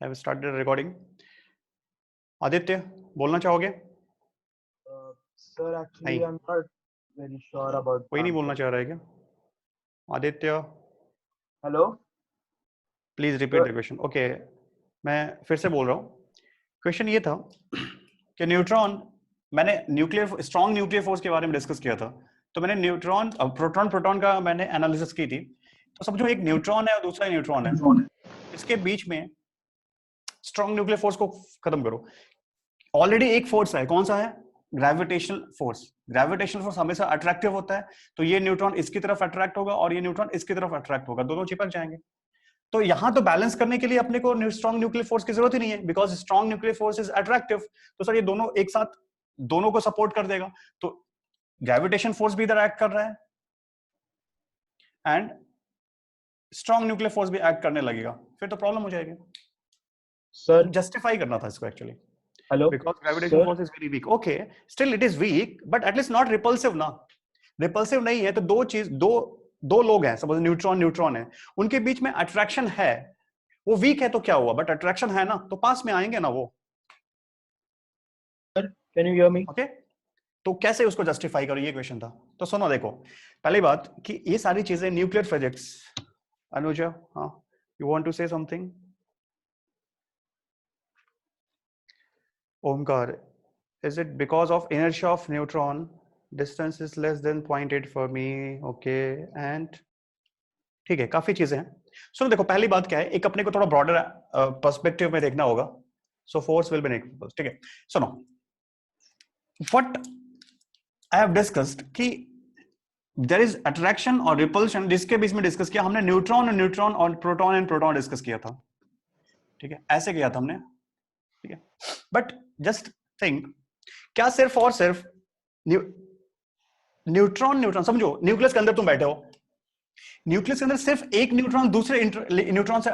I have started recording. Aditya बोलना चाहोगे? Sir, actually, नहीं, I'm not very sure about. कोई नहीं बोलना चाह रहा है क्या? Aditya, Hello. Please repeat the question. Okay, मैं फिर से बोल रहा हूँ. क्वेश्चन ये था कि न्यूट्रॉन, मैंने न्यूक्लियर स्ट्रॉन्ग न्यूक्लियर फोर्स के बारे में डिस्कस किया था. तो मैंने न्यूट्रॉन प्रोटॉन प्रोटॉन का मैंने एनालिसिस की थी. तो समझो एक न्यूट्रॉन है और दूसरा न्यूट्रॉन है, इसके बीच में स्ट्रॉन्ग न्यूक्लियर फोर्स को खत्म करो. ऑलरेडी एक फोर्स है, कौन सा है? Gravitational force. ग्रेविटेशनल फोर्स हमेशा अट्रैक्टिव होता है, तो ये न्यूट्रॉन इसकी तरफ अट्रैक्ट होगा और ये न्यूट्रॉन इसकी तरफ अट्रैक्ट होगा, दोनों चिपक जाएंगे. तो यहां तो बैलेंस करने के लिए अपने को स्ट्रॉन्ग न्यूक्लियर फोर्स की जरूरत ही नहीं है, because strong nuclear force is attractive. तो सर ये दोनों एक साथ दोनों को सपोर्ट कर देगा, तो ग्रेविटेशन फोर्स भी इधर एक्ट कर रहा है एंड स्ट्रॉन्ग न्यूक्लियर फोर्स भी एक्ट करने लगेगा. फिर तो प्रॉब्लम हो जाएगी. सर, जस्टिफाई करना था इसको actually. hello. Because gravitational force is very weak. Okay, still it is weak, but at least not repulsive ना. Repulsive नहीं है तो दो लोग हैं, सपोज न्यूट्रॉन है, उनके बीच में अट्रैक्शन है. वो वीक है तो क्या हुआ, बट अट्रैक्शन है ना, तो पास में आएंगे ना वो. Sir, can you hear me? Okay, तो कैसे उसको जस्टिफाई करो, ये क्वेश्चन था. तो सुनो, देखो, पहली बात कि ये सारी चीजें न्यूक्लियर फिजिक्स. अनुजा, हाँ, you want to say something? Omkar, is it because of inertia of neutron? Distance is less than 0.8 for me. Okay, and ठीक है, काफी चीजें हैं. सुनो, देखो, पहली बात क्या है, एक अपने को थोड़ा ब्रॉडर पर्सपेक्टिव में देखना होगा. So force will be negative. ठीक है, सुनो, व्हाट आई हैव डिस्कस्ड कि देयर इज अट्रैक्शन और रिपल्शन, जिसके बीच में डिस्कस किया हमने न्यूट्रॉन और प्रोटॉन एंड प्रोटॉन डिस्कस किया था. ठीक है, ऐसे किया था हमने. ठीक है, बट जस्ट थिंक, क्या सिर्फ और सिर्फ न्यूट्रॉन समझो, न्यूक्लियस के अंदर तुम बैठे हो, न्यूक्लियस के अंदर सिर्फ एक न्यूट्रॉन दूसरे न्यूट्रॉन से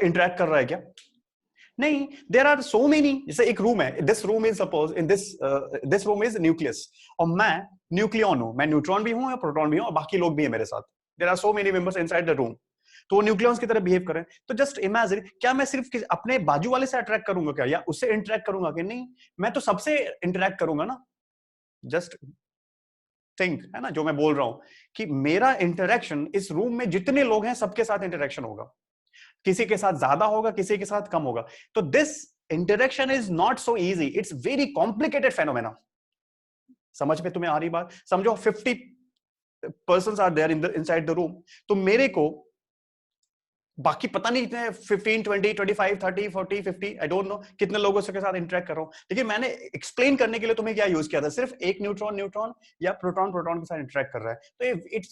इंटरेक्ट कर रहा है क्या? नहीं, देयर आर सो मेनी. जैसे एक रूम है, this room is suppose in this room is nucleus, और मैं न्यूक्लियन हूं, मैं न्यूट्रॉन भी हूं या प्रोटॉन भी हूं और बाकी लोग भी हैं मेरे साथ. There are so many members inside the room, तो वो न्यूक्लियॉन्स की तरह बिहेव करें. तो जस्ट इमेजिन, क्या मैं सिर्फ अपने बाजू वाले से अट्रैक्ट करूंगा क्या, या उससे इंटरेक्ट करूंगा कि नहीं? मैं तो सबसे इंटरेक्ट करूंगा ना. जस्ट थिंक, है ना जो मैं बोल रहा हूं, कि मेरा इंटरेक्शन इस रूम में जितने लोग हैं सबके साथ इंटरेक्शन होगा. किसी के साथ ज्यादा होगा, किसी के साथ कम होगा. तो this interaction is not so easy, it's very complicated phenomena. समझ में तुम्हें आ रही बात? समझो 50 persons are there inside the room, तो मेरे को बाकी पता नहीं कितने 15, 20, 25, 30, 40, 50, आई डोंट नो कितने लोगों के साथ इंटरेक्ट कर रहा हूं. लेकिन मैंने एक्सप्लेन करने के लिए तुम्हें क्या यूज किया था, सिर्फ एक न्यूट्रॉन या प्रोटॉन के साथ इंटरेक्ट कर रहा है. तो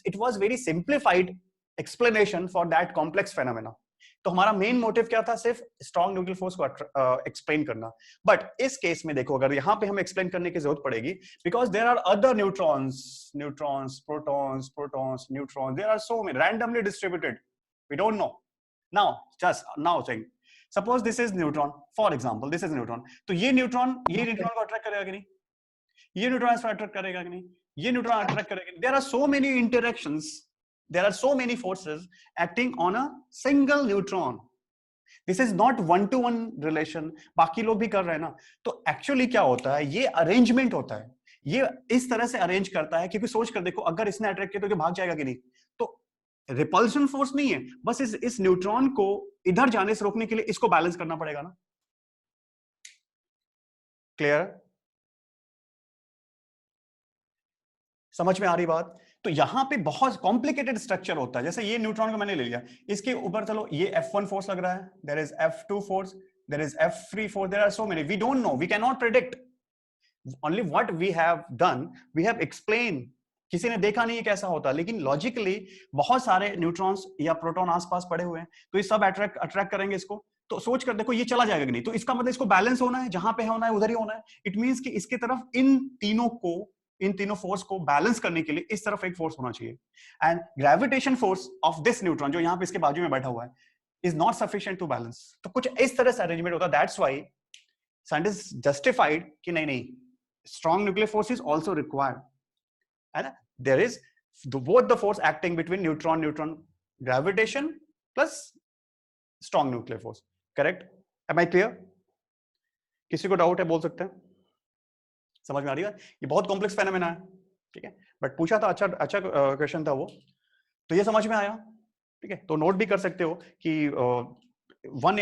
it was very simplified explanation for that complex phenomena. तो हमारा मेन मोटिव क्या था, सिर्फ स्ट्रॉन्ग न्यूक्लियर फोर्स को एक्सप्लेन करना. बट इस केस में देखो, अगर यहां पे हमें एक्सप्लेन करने की जरूरत पड़ेगी, because there are other neutrons, protons, neutrons, there are so many randomly distributed, we don't know. Now saying, suppose this is neutron, for example, this is neutron. तो ये न्यूट्रॉन को अट्रैक्ट करेगा कि नहीं? ये न्यूट्रॉन इसको अट्रैक्ट करेगा कि नहीं? ये न्यूट्रॉन अट्रैक्ट करेगा कि नहीं? There are so many interactions, there are so many forces acting on a single neutron. This is not one to one relation. बाकी लोग भी कर रहे हैं ना. तो एक्चुअली क्या होता है, ये अरेंजमेंट होता है. ये इस तरह से अरेंज करता है, क्योंकि सोच कर देखो, अगर इसने अट्रैक्ट किया तो भाग जाएगा कि नहीं? तो रिपल्शन फोर्स नहीं है, बस इस न्यूट्रॉन को इधर जाने से रोकने के लिए इसको बैलेंस करना पड़ेगा ना. क्लियर? समझ में आ रही बात? तो यहां पे बहुत कॉम्प्लिकेटेड स्ट्रक्चर होता है. जैसे ये न्यूट्रॉन को मैंने ले लिया, इसके ऊपर चलो ये F1 फोर्स लग रहा है, there is F2 force, there is F3 force, there are so many, we don't know, we can not predict. Only what we have done, we have explain. किसी ने देखा नहीं है कैसा होता, लेकिन लॉजिकली बहुत सारे न्यूट्रॉन्स या प्रोटॉन आसपास पड़े हुए हैं, तो ये सब अट्रैक्ट करेंगे इसको. तो सोच कर देखो, ये चला जाएगा कि नहीं? तो इसका मतलब इसको बैलेंस होना है, जहां पे होना है उधर ही होना है. इट मींस कि इसकी तरफ इन तीनों फोर्स को बैलेंस करने के लिए इस तरफ एक फोर्स होना चाहिए. And gravitation force of this neutron, जो यहाँ पे इसके बाजू में बैठा हुआ है, is not sufficient to balance. तो कुछ इस तरह से अरेंजमेंट होता है. दैट्स व्हाई साइंटिस्ट जस्टिफाइड कि नहीं, strong nuclear force is also required, and there is both the force acting between neutron gravitation plus strong nuclear force. Correct? Am I clear? किसी को डाउट है बोल सकते हैं? समझ में आ रही है? ये बहुत कॉम्प्लेक्स फेनोमेना है, ठीक है, बट पूछा था, अच्छा अच्छा क्वेश्चन था वो, तो ये समझ में आया, ठीक है? तो नोट भी कर सकते हो कि वन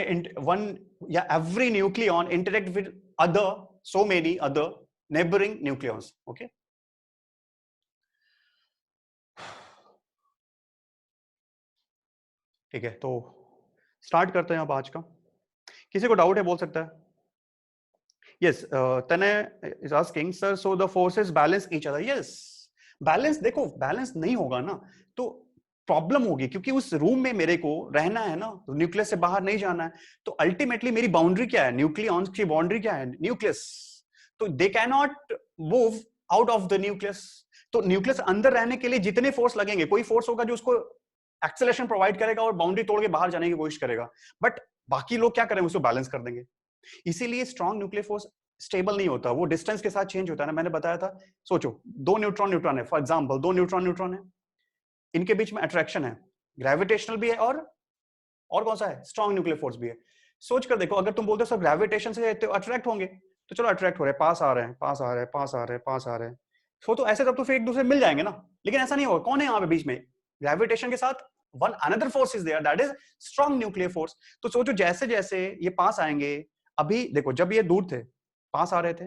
या every nucleon interact with other so many other neighbouring nucleons, okay? ठीक है, तो स्टार्ट करते हैं अब आज का। किसी को डाउट है बोल सकता है? Yes, Tane is asking, sir, so the forces balance each other. Yes, balance, देखो बैलेंस नहीं होगा ना तो प्रॉब्लम होगी, क्योंकि उस रूम में मेरे को रहना है ना, तो न्यूक्लियस से बाहर नहीं जाना है, तो अल्टीमेटली मेरी बाउंड्री क्या है, न्यूक्लियॉन्स की बाउंड्री क्या है, न्यूक्लियस, तो they can not move out of the nucleus. तो न्यूक्लियस अंदर रहने के लिए जितने फोर्स लगेंगे, कोई फोर्स होगा जो उसको एक्सेलरेशन प्रोवाइड करेगा और बाउंड्री तोड़ के बाहर जाने की कोशिश करेगा, बट बाकी लोग क्या करेंगे, उसको बैलेंस कर देंगे। इसीलिए स्ट्रॉन्ग न्यूक्लियर फोर्स स्टेबल नहीं होता, वो डिस्टेंस के साथ चेंज होता है ना, मैंने बताया था। सोचो, दो न्यूट्रॉन न्यूट्रॉन है, फॉर एग्जांपल दो न्यूट्रॉन न्यूट्रॉन है, इनके बीच में अट्रैक्शन है, ग्रेविटेशनल भी है और कौन सा है, स्ट्रॉन्ग न्यूक्लियर फोर्स भी है। सोच कर देखो, अगर तुम बोलते हो सब ग्रेविटेशन से अट्रैक्ट होंगे, तो चलो अट्रैक्ट हो रहे हैं, पास आ रहे हैं, पास आ रहे हैं, पास आ रहे हैं, पास आ रहे हैं, तो ऐसे तब तो फिर एक दूसरे मिल जाएंगे ना, लेकिन ऐसा नहीं होगा। कौन है यहाँ पे बीच में, ग्रेविटेशन के साथ one another force is there, that is strong nuclear force. तो सोचो जैसे जैसे ये पास आएंगे, अभी देखो जब ये दूर थे पास आ रहे थे,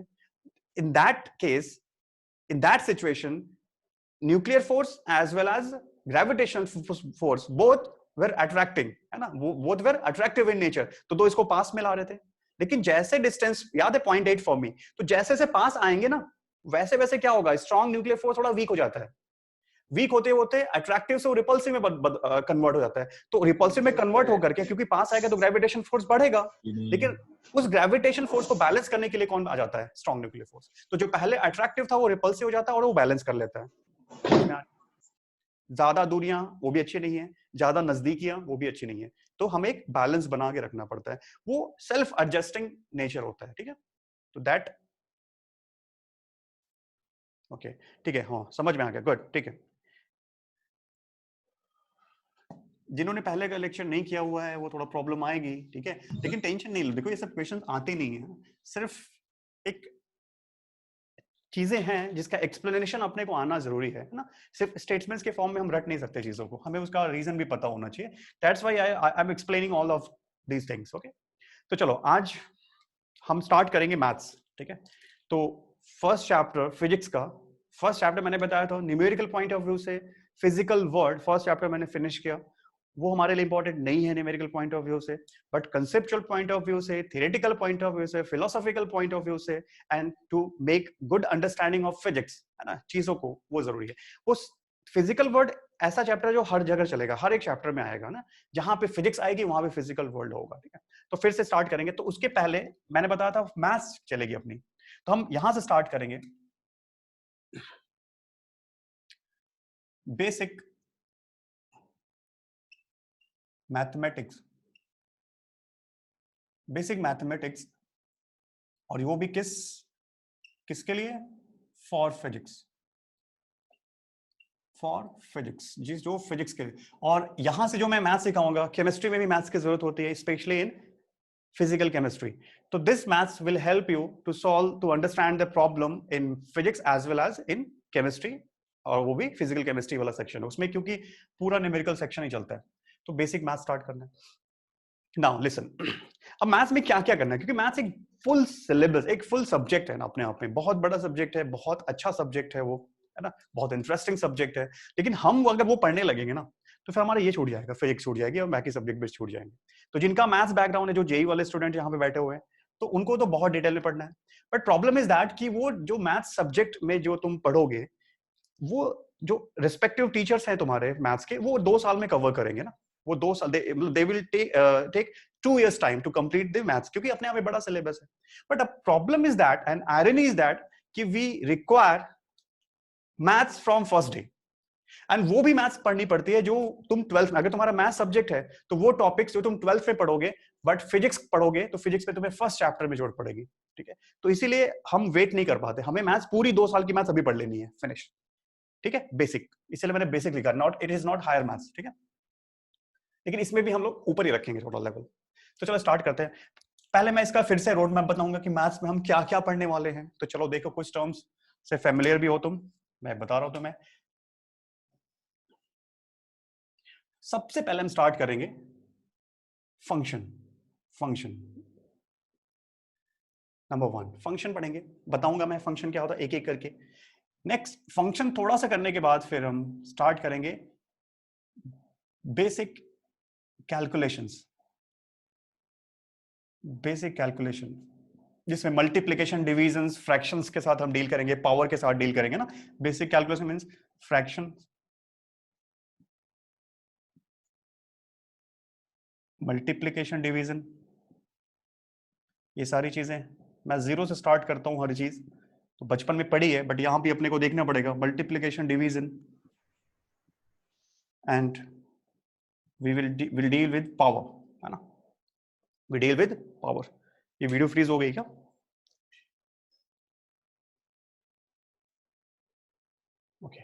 in that case, in that situation, nuclear force as well as gravitational force both were attracting, है ना, both were attractive in nature, तो दो इसको पास में ला रहे थे। लेकिन जैसे डिस्टेंस, याद है 0.8 फॉर मी, तो जैसे से पास आएंगे ना, वैसे वैसे क्या होगा, स्ट्रॉन्ग न्यूक्लियर फोर्स थोड़ा वीक हो जाता है, वीक होते होते अट्रैक्टिव से रिपल्सिव में कन्वर्ट हो जाता है। तो रिपल्सिव में कन्वर्ट होकर के, क्योंकि पास आएगा तो ग्रेविटेशन फोर्स बढ़ेगा, लेकिन उस ग्रेविटेशन फोर्स को बैलेंस करने के लिए कौन आ जाता है, स्ट्रॉन्ग न्यूक्लियर फोर्स। तो जो पहले अट्रैक्टिव था वो रिपल्सिव हो जाता है और वो बैलेंस कर लेता है। ज्यादा दूरियां वो भी अच्छी नहीं है, ज्यादा नजदीकियां वो भी अच्छी नहीं है, तो हमें एक बैलेंस बना के रखना पड़ता है, वो सेल्फ एडजस्टिंग नेचर होता है, ठीक है? तो दैट ओके, ठीक है, हाँ समझ में आ गया, गुड, ठीक है। जिन्होंने पहले का लेक्चर नहीं किया हुआ है वो थोड़ा प्रॉब्लम आएगी, ठीक है, लेकिन टेंशन नहीं लो, देखो ये सब क्वेश्चन आते नहीं है, सिर्फ एक चीजें हैं जिसका एक्सप्लेनेशन अपने को आना जरूरी है ना, सिर्फ स्टेटमेंट्स के फॉर्म में हम रट नहीं सकते चीजों को, हमें उसका रीजन भी पता होना चाहिए, that's why I am explaining all of these things, okay? तो चलो आज हम स्टार्ट करेंगे मैथ्स, ठीक है? तो फर्स्ट चैप्टर फिजिक्स का, फर्स्ट चैप्टर मैंने बताया था न्यूमेरिकल पॉइंट ऑफ व्यू से फिजिकल वर्ल्ड, फर्स्ट चैप्टर मैंने फिनिश किया, वो हमारे लिए इंपॉर्टेंट नहीं है न्यूमेरिकल पॉइंट ऑफ व्यू से, but conceptual point of view से, थियोरेटिकल पॉइंट ऑफ व्यू से, फिलोसॉफिकल पॉइंट ऑफ व्यू से, and to make good understanding of physics, है ना, चीजों को, वो जरूरी है। वो फिजिकल वर्ल्ड ऐसा चैप्टर है जो हर जगह चलेगा, हर एक चैप्टर में आएगा ना, जहां पे फिजिक्स आएगी वहां पे फिजिकल वर्ल्ड होगा, ठीक है? तो फिर से स्टार्ट करेंगे, तो उसके पहले मैंने बताया था मैथ्स चलेगी अपनी, तो हम यहां से स्टार्ट करेंगे, बेसिक मैथमेटिक्स, बेसिक मैथमेटिक्स, और वो भी किसके लिए, फॉर फिजिक्स, फॉर फिजिक्स, जिस जो फिजिक्स के लिए। और यहां से जो मैं मैथ्स सिखाऊंगा, केमिस्ट्री में भी मैथ्स की जरूरत होती है, specially in physical chemistry, so this maths will help you to understand the problem in physics as well as in chemistry, और वो भी physical chemistry वाला सेक्शन है उसमें, क्योंकि पूरा न्यूमेरिकल सेक्शन ही चलता है, तो बेसिक मैथ्स स्टार्ट करना है। नाउ लिसन, अब मैथ्स में क्या क्या करना है, क्योंकि मैथ्स एक फुल सिलेबस, एक फुल सब्जेक्ट है ना, अपने आप में बहुत बड़ा सब्जेक्ट है, बहुत अच्छा सब्जेक्ट है वो, है ना, बहुत इंटरेस्टिंग सब्जेक्ट है, लेकिन हम अगर वो पढ़ने लगेंगे ना, तो फिर हमारा ये छूट जाएगा, फिजिक्स छूट जाएगी और बाकी सब्जेक्ट भी छूट जाएंगे। तो जिनका मैथ्स बैकग्राउंड है, जो जेई वाले स्टूडेंट यहाँ पे बैठे हुए हैं, तो उनको तो बहुत डिटेल में पढ़ना है, बट प्रॉब्लम इज दैट कि वो जो मैथ्स सब्जेक्ट में जो तुम पढ़ोगे, वो जो रिस्पेक्टिव टीचर्स हैं तुम्हारे मैथ्स के, वो 2 साल में कवर करेंगे ना, वो 2 साल they will take 2 years time to complete the maths, क्योंकि अपने आप में बड़ा सिलेबस है। But the problem is that, and irony is that, कि we require maths from first day, and वो भी मैथ्स पढ़नी पड़ती है जो तुम 12th में, अगर तुम्हारा मैथ्स सब्जेक्ट है तो वो टॉपिक्स जो तुम 12th में पढ़ोगे, बट फिजिक्स पढ़ोगे तो फिजिक्स में तुम्हें फर्स्ट चैप्टर में जोड़ पड़ेगी, ठीक है? तो इसीलिए हम वेट नहीं कर पाते, हमें मैथ्स पूरी 2 साल की मैथ्स अभी पढ़ लेनी है, फिनिश, ठीक है? बेसिक, इसलिए मैंने बेसिक लिखा, not, it is not higher maths, ठीक है? लेकिन इसमें भी हम लोग ऊपर ही रखेंगे थोड़ा लेवल। तो चलो स्टार्ट करते हैं। पहले मैं इसका फिर से रोड मैप बताऊंगा कि मैथ्स में हम क्या क्या पढ़ने वाले हैं। तो चलो देखो, कुछ टर्म्स से फेमिलियर भी हो तुम, मैं बता रहा हूं तुम्हें। सबसे पहले हम स्टार्ट करेंगे फंक्शन। फंक्शन नंबर 1 फंक्शन पढ़ेंगे, बताऊंगा मैं फंक्शन क्या होता है एक एक करके। नेक्स्ट फंक्शन थोड़ा सा करने के बाद फिर हम स्टार्ट करेंगे बेसिक कैलकुलेशंस। बेसिक कैलकुलेशन जिसमें मल्टीप्लिकेशन, डिविजन्स, फ्रैक्शंस के साथ हम डील करेंगे, पावर के साथ डील करेंगे ना। Basic calculation means fraction, multiplication, division, ये सारी चीजें। मैं जीरो से स्टार्ट करता हूं हर चीज, तो बचपन में पढ़ी है बट यहां भी अपने को देखना पड़ेगा। Multiplication, division and we will deal with power, है ना। We deal with power. ये वीडियो फ्रीज हो गई क्या? Okay,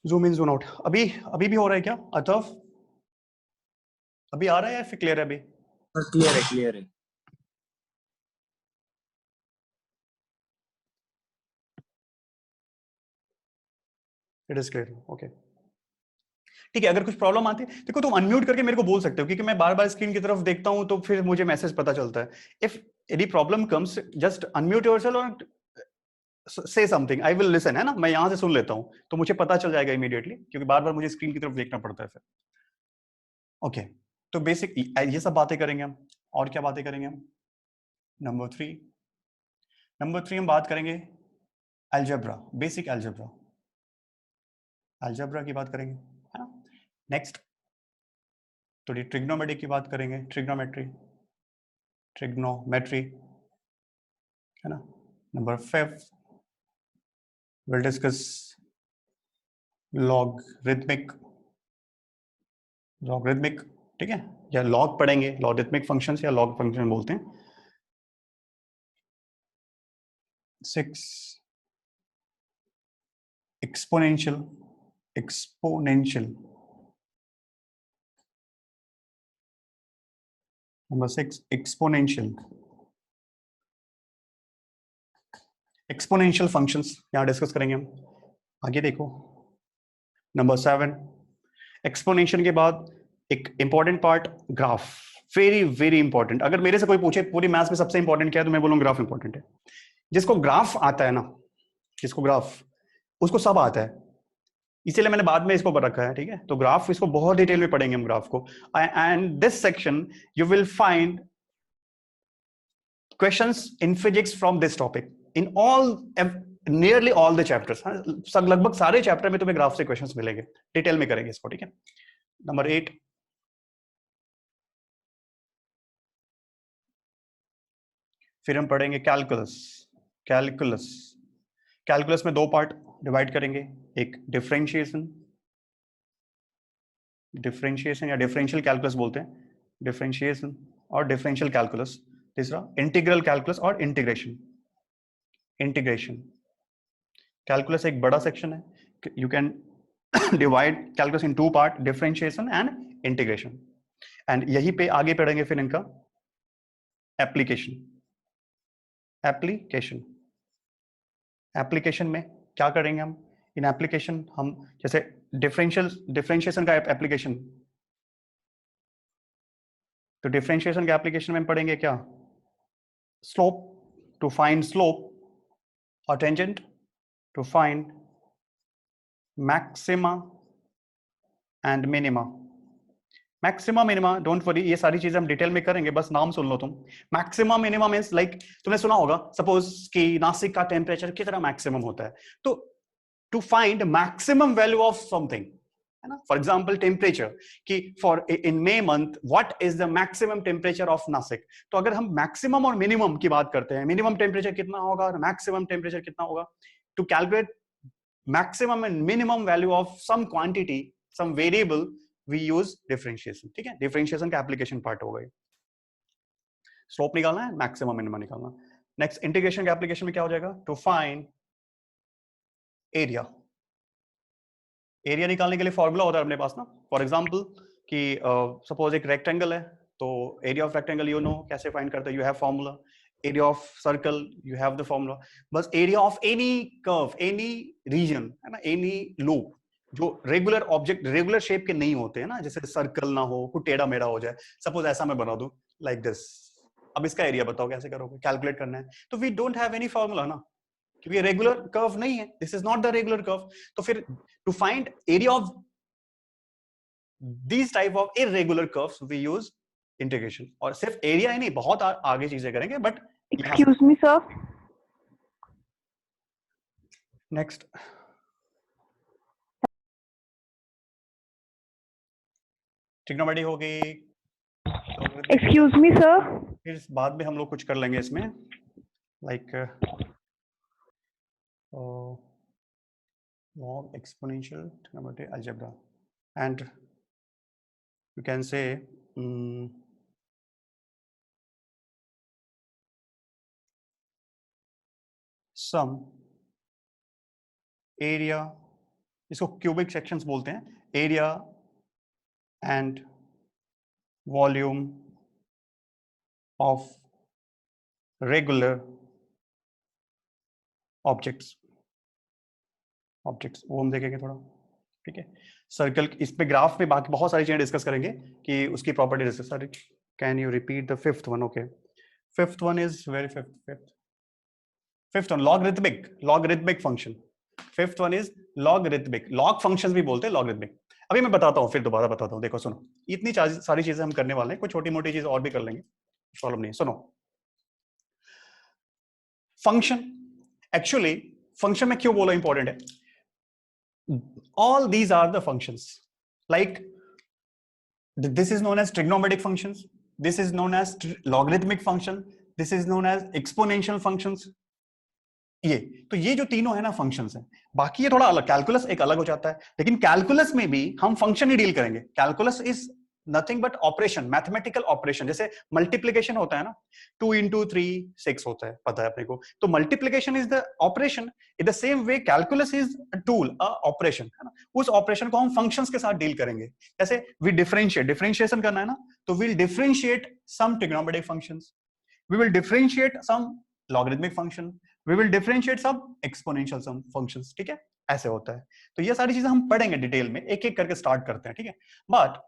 zoom in zoom out. अभी अभी भी हो रहा है क्या अथर्व? अभी आ रहा है या फिर क्लियर है अभी? क्लियर है, क्लियर है। It is clear, okay. ठीक है, अगर कुछ प्रॉब्लम आती है देखो, तुम अनम्यूट करके मेरे को बोल सकते हो, क्योंकि मैं बार बार स्क्रीन की तरफ देखता हूं तो फिर मुझे मैसेज पता चलता है। If any problem comes, just unmute yourself और से समथिंग, आई विल लिसन, है ना। मैं यहां से सुन लेता हूं तो मुझे पता चल जाएगा इमीडिएटली, क्योंकि बार बार मुझे स्क्रीन की तरफ देखना पड़ता है फिर। ओके, तो बेसिक ये सब बातें करेंगे हम। और क्या बातें करेंगे हम? नंबर 3, हम बात करेंगे अलजेब्रा, बेसिक अलजेब्रा। अलजेब्रा की बात करेंगे, है ना। नेक्स्ट थोड़ी ट्रिग्नोमेट्री की बात करेंगे, ट्रिग्नोमेट्री, है ना। नंबर 5 विल डिस्कस लॉगरिथमिक, ठीक है, या लॉग पढ़ेंगे, लॉगरिथमिक फंक्शंस या लॉग फंक्शन बोलते हैं। 6 एक्सपोनेंशियल, नंबर 6 एक्सपोनेंशियल फंक्शंस यहाँ डिस्कस करेंगे हम। आगे देखो, नंबर 7 एक्सपोनेंशियल के बाद एक important part, graph. Very very important. अगर मेरे से कोई पूछे पूरी मैथ्स में सबसे इंपॉर्टेंट क्या है, तो मैं बोलूँ ग्राफ इंपॉर्टेंट है। जिसको ग्राफ आता है ना, जिसको ग्राफ, उसको सब आता है, इसीलिए मैंने बाद में इसको पर रखा है, ठीक है। तो ग्राफ, इसको बहुत डिटेल में पढ़ेंगे हम ग्राफ को। And this section you will find questions in physics from this topic in all, nearly all the chapters. सब लगभग सारे चैप्टर में तुम्हें ग्राफ से क्वेश्चंस मिलेंगे, डिटेल में करेंगे इसको, ठीक है। नंबर 8 फिर हम पढ़ेंगे कैलकुलस। कैलकुलस कैलकुलस में 2 पार्ट डिवाइड करेंगे, एक डिफरेंशिएशन या डिफरेंशियल कैलकुलस बोलते हैं, डिफरेंशिएशन और डिफरेंशियल कैलकुलस। तीसरा इंटीग्रल कैलकुलस और इंटीग्रेशन। कैलकुलस एक बड़ा सेक्शन है, you can divide calculus in 2 part, differentiation and integration. And यहीं पे आगे पढ़ेंगे फिर इनका एप्लीकेशन। एप्लीकेशन में क्या करेंगे हम? इन एप्लीकेशन हम जैसे डिफरेंशिएशन का एप्लीकेशन, तो डिफरेंशिएशन के एप्लीकेशन में हम पढ़ेंगे क्या? स्लोप, टू फाइंड स्लोप, और tangent to find maxima and minima. Maxima minima, don't worry, ये सारी चीजें हम डिटेल में करेंगे, बस नाम सुन लो तुम। मैक्सिमा मिनिमा मींस लाइक, तुमने सुना होगा सपोज कि नासिक का टेम्परेचर कितना मैक्सिमम होता है, तो to find maximum value of something, है ना। फॉर एग्जांपल टेम्परेचर, कि for in May month what is the maximum temperature of Nashik. तो अगर हम मैक्सिमम और मिनिमम की बात करते हैं, मिनिमम टेम्परेचर कितना होगा और मैक्सिमम टेम्परेचर कितना होगा, to calculate maximum and minimum value of some quantity, some variable, we use differentiation, ठीक है। डिफरेंशिएशन का एप्लीकेशन पार्ट हो गई। स्लोप निकालना है, मैक्सिमम मिनिमम निकालना। नेक्स्ट इंटीग्रेशन के एप्लीकेशन में क्या हो जाएगा? To find area. एरिया निकालने के लिए फॉर्मूला होता है अपने पास ना। फॉर एग्जांपल कि सपोज एक रेक्टेंगल है, तो area of rectangle you know कैसे फाइंड करते हैं, you have formula. Area of circle you have the formula. बस area of any curve, any region है ना, एनी लूप जो रेगुलर ऑब्जेक्ट, रेगुलर शेप के नहीं होते हैं ना, जैसे सर्कल ना हो, कुछ टेढ़ा मेढ़ा हो जाए. सपोज ऐसा मैं बना दूं लाइक दिस. अब इसका एरिया बताओ कैसे करोगे, कैलकुलेट करना है. तो we don't have any formula ना, क्योंकि रेगुलर कर्व नहीं है. This is not the regular curve. तो फिर to find area of these type of irregular curves we use integration. और सिर्फ एरिया ही नहीं, बहुत आगे चीजें करेंगे, but Excuse me, sir. Next trigonometry हो गई. Excuse me, sir. फिर बाद में हम लोग कुछ कर लेंगे इसमें, like log exponential trigonometry algebra, and you can say sum area, इसको क्यूबिक सेक्शंस बोलते हैं, area and volume of regular objects. वो हम देखेंगे थोड़ा, ठीक है. सर्कल, इस पे ग्राफ में बाकी बहुत सारी चीजें डिस्कस करेंगे कि उसकी property discuss. Sorry, can you repeat the fifth one? Okay, fifth one is very fifth one logarithmic function. Fifth one is logarithmic. Log functions भी बोलते हैं लॉगरिथमिक. अभी मैं बताता हूँ, फिर दोबारा बताता हूँ. देखो सुनो, इतनी सारी चीजें हम करने वाले हैं, कुछ छोटी मोटी चीज और भी कर लेंगे, प्रॉब्लम नहीं. सुनो, फंक्शन, एक्चुअली फंक्शन में क्यों बोला इंपॉर्टेंट है? all these are the functions. Like this is known as trigonometric functions, this is known as logarithmic function, this is known as exponential functions. ये जो तीनों है ना फंक्शंस हैं. बाकी ये थोड़ा अलग, कैलकुलस एक अलग हो जाता है, लेकिन कैलकुलस में भी हम फंक्शन ही डील करेंगे. Calculus is nothing but operation, mathematical operation. जैसे मल्टीप्लिकेशन होता है ना, 2 into 3 6 होता है, पता है अपने को. तो multiplication is the operation. In the same way calculus is a tool, a operation, है ना. उस ऑपरेशन को हम फंक्शंस के साथ डील करेंगे. जैसे वी डिफरेंशिएशन करना है ना, तो we'll differentiate some trigonometric functions, we will differentiate some logarithmic function, we will differentiate some exponential some functions. ठीक है, ऐसे होता है. तो ये सारी चीजें हम पढ़ेंगे डिटेल में, एक एक करके स्टार्ट करते हैं, ठीक है. But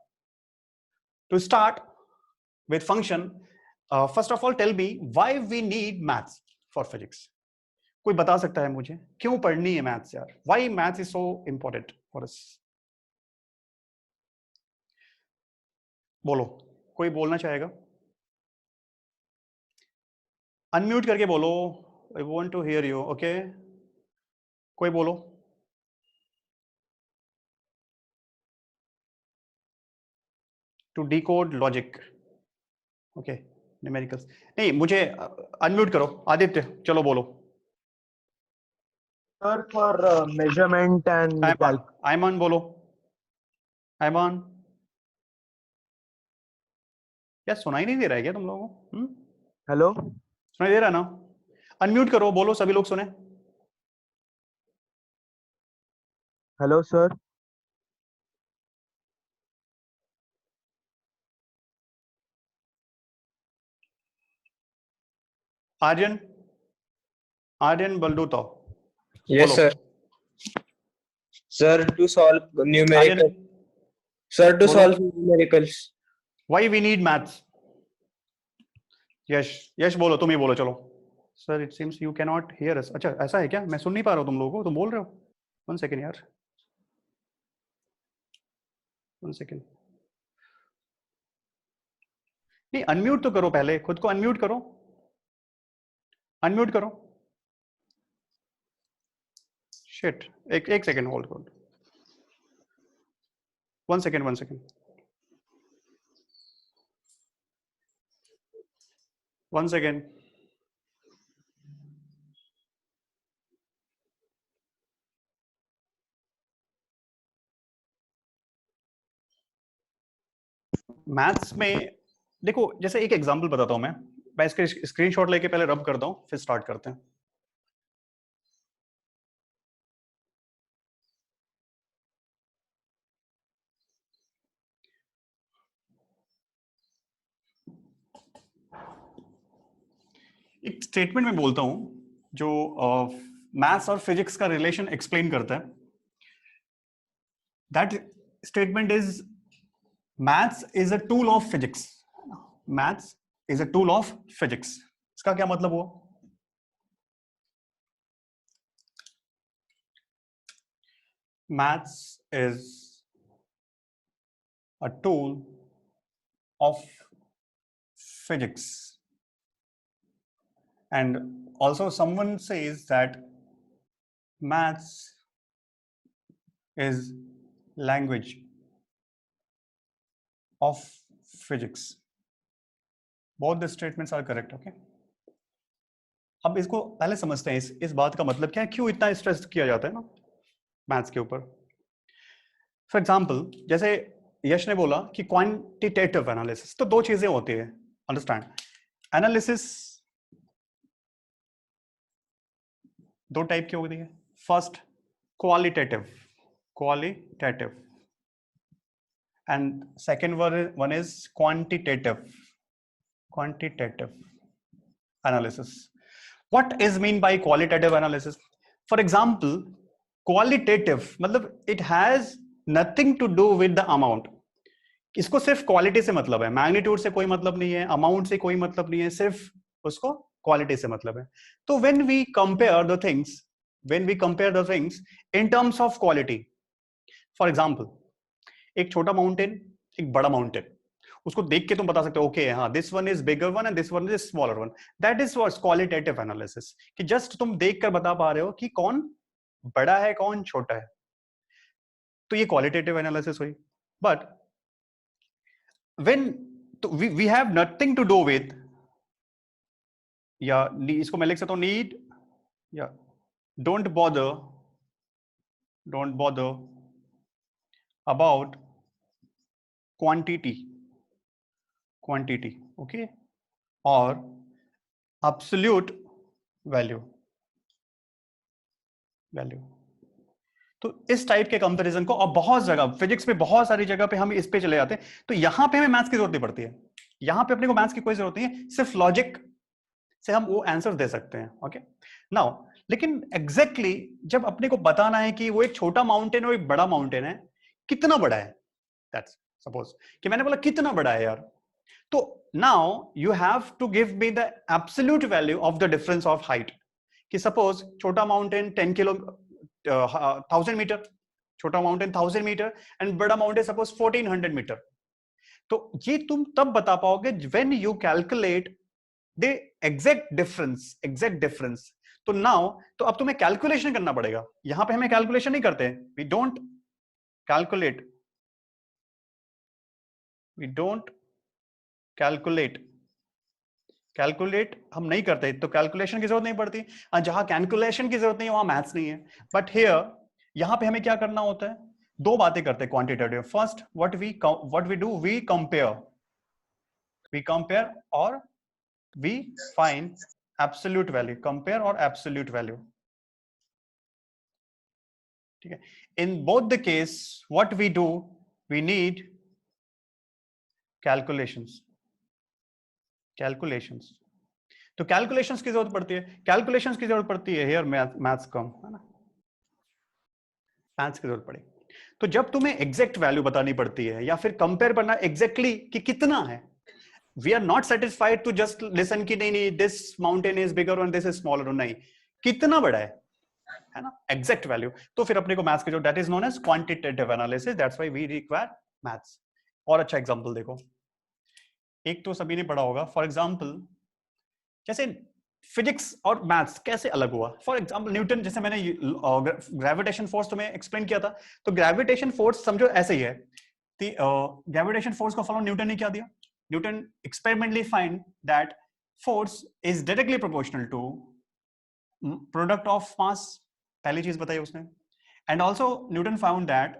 to start with function, first of all tell me why we need maths for physics. कोई बता सकता है मुझे क्यों पढ़नी है मैथ्स यार? why maths is so important for us? बोलो, कोई बोलना चाहेगा? अनम्यूट करके बोलो, I want to hear you. Okay, कोई बोलो. To decode logic, okay, numericals. नहीं, मुझे अनम्यूट करो. आदित्य, चलो बोलो. Sir, for measurement and Ayman बोलो. आयमान, क्या सुनाई नहीं दे रहा है क्या तुम लोगों को? hello, सुनाई दे रहा है ना? अनम्यूट करो, बोलो, सभी लोग सुने. hello, sir. Aryan, Aryan बलडूता. Yes, बोलो. sir. Sir, to solve numerical. Aryan, Sir, to बोलो. solve numericals. why we need maths? यश, यश बोलो, तुम ही बोलो, चलो. Sir it seems you can not here अस. अच्छा, ऐसा है क्या? मैं सुन नहीं पा रहा हूँ तुम लोगों को, तुम बोल रहे हो. 1 सेकेंड यार, 1 सेकेंड. नहीं, अनम्यूट तो करो पहले, खुद को अनम्यूट करो. अनम्यूट करो. शिट, एक सेकेंड होल्ड करो. 1 सेकेंड, 1 सेकेंड, 1 सेकेंड. मैथ्स में देखो, जैसे एक एग्जांपल बताता हूं मैं इसके स्क्रीनशॉट लेके पहले रब करता हूं, फिर स्टार्ट करते हैं. एक स्टेटमेंट में बोलता हूं जो मैथ्स और फिजिक्स का रिलेशन एक्सप्लेन करता है. That statement is maths is a tool of physics. Maths is a tool of physics. इसका क्या मतलब हुआ? Maths is a tool of physics, and also someone says that maths is language of physics. Both the statements are correct. Okay, अब इसको पहले समझते हैं इस बात का मतलब क्या है, क्यों इतना स्ट्रेस किया जाता है ना मैथ्स के ऊपर. फॉर एग्जाम्पल, जैसे यश ने बोला कि क्वांटिटेटिव एनालिसिस, तो दो चीजें होती है. अंडरस्टैंड, एनालिसिस दो टाइप की होती है. First qualitative and second one is quantitative analysis. What is mean by qualitative analysis? For example, qualitative मतलब it has nothing to do with the amount. इसको सिर्फ क्वालिटी से मतलब है, मैग्नीट्यूड से कोई मतलब नहीं है, अमाउंट से कोई मतलब नहीं है, सिर्फ उसको क्वालिटी से मतलब है. तो when we compare the things in terms of quality, for example एक छोटा माउंटेन, एक बड़ा माउंटेन, उसको देख के तुम बता सकते हो ओके हाँ this one is bigger one and this one is smaller one. That is what's qualitative analysis, कि जस्ट तुम देख कर बता पा रहे हो कि कौन बड़ा है कौन छोटा है. तो ये क्वालिटेटिव एनालिसिस हुई. But when we have nothing to do with, या इसको मैं लिख सकता हूं नीड या don't bother about quantity, okay, और एब्सोल्यूट वैल्यू. तो इस टाइप के कंपैरिजन को अब बहुत जगह फिजिक्स में बहुत सारी जगह पे हम इस पे चले जाते हैं. तो यहां पे हमें मैथ्स की जरूरत नहीं पड़ती है, यहां पे अपने को मैथ्स की कोई जरूरत नहीं है, सिर्फ लॉजिक से हम वो आंसर दे सकते हैं. ओके नाउ, लेकिन एग्जैक्टली जब अपने को बताना है कि वो एक छोटा माउंटेन और एक बड़ा माउंटेन है, कितना बड़ा है, दैट्स सपोज कि मैंने बोला कितना बड़ा है यार, तो now you have to give me the absolute value of the difference of height. कि सपोज छोटा माउंटेन 1000 मीटर, छोटा माउंटेन 1000 मीटर एंड बड़ा माउंटेन सपोज 1400 मीटर. तो ये तुम तब बता पाओगे when you calculate the exact difference. तो नाउ तो अब तुम्हें कैलकुलेशन करना पड़ेगा. यहां पे हमें कैलकुलेशन नहीं करते, वी डोंट कैलकुलेट हम नहीं करते, तो कैलकुलेशन की जरूरत नहीं पड़ती. जहां कैलकुलेशन की जरूरत नहीं है वहां मैथ्स नहीं है. बट हियर यहां पे हमें क्या करना होता है, दो बातें करते हैं quantitative. First what we do, we compare और we find absolute value. Compare और एब्सोल्यूट वैल्यू, ठीक है. In both the case what we do, we need calculations. तो कैलकुलेशंस की जरूरत पड़ती है हियर मैथ्स कम है ना, मैथ्स की जरूरत पड़ी. तो जब तुम्हें एग्जैक्ट वैल्यू बतानी पड़ती है या फिर कंपेयर करना एग्जैक्टली कि कितना है, we are not satisfied to just listen कि नहीं दिस माउंटेन इज बिगर और दिस इज स्मॉलर. नहीं, कितना बड़ा है ना, एग्जैक्ट वैल्यू. तो फिर अपने को मैथ्स की जो that is known as quantitative analysis, that's why we require maths. और अच्छा एग्जांपल देखो, एक तो सभी ने पढ़ा होगा. फॉर एग्जांपल जैसे फिजिक्स और मैथ्स कैसे अलग हुआ. फॉर एग्जांपल न्यूटन, जैसे मैंने ग्रेविटेशन फोर्स तुम्हें एक्सप्लेन किया था, तो ग्रेविटेशन फोर्स समझो ऐसे ही है. ग्रेविटेशन फोर्स को फॉलो न्यूटन ने क्या दिया, Newton experimentally find that force is directly proportional to product of mass. पहली चीज बताई उसने. And also Newton found that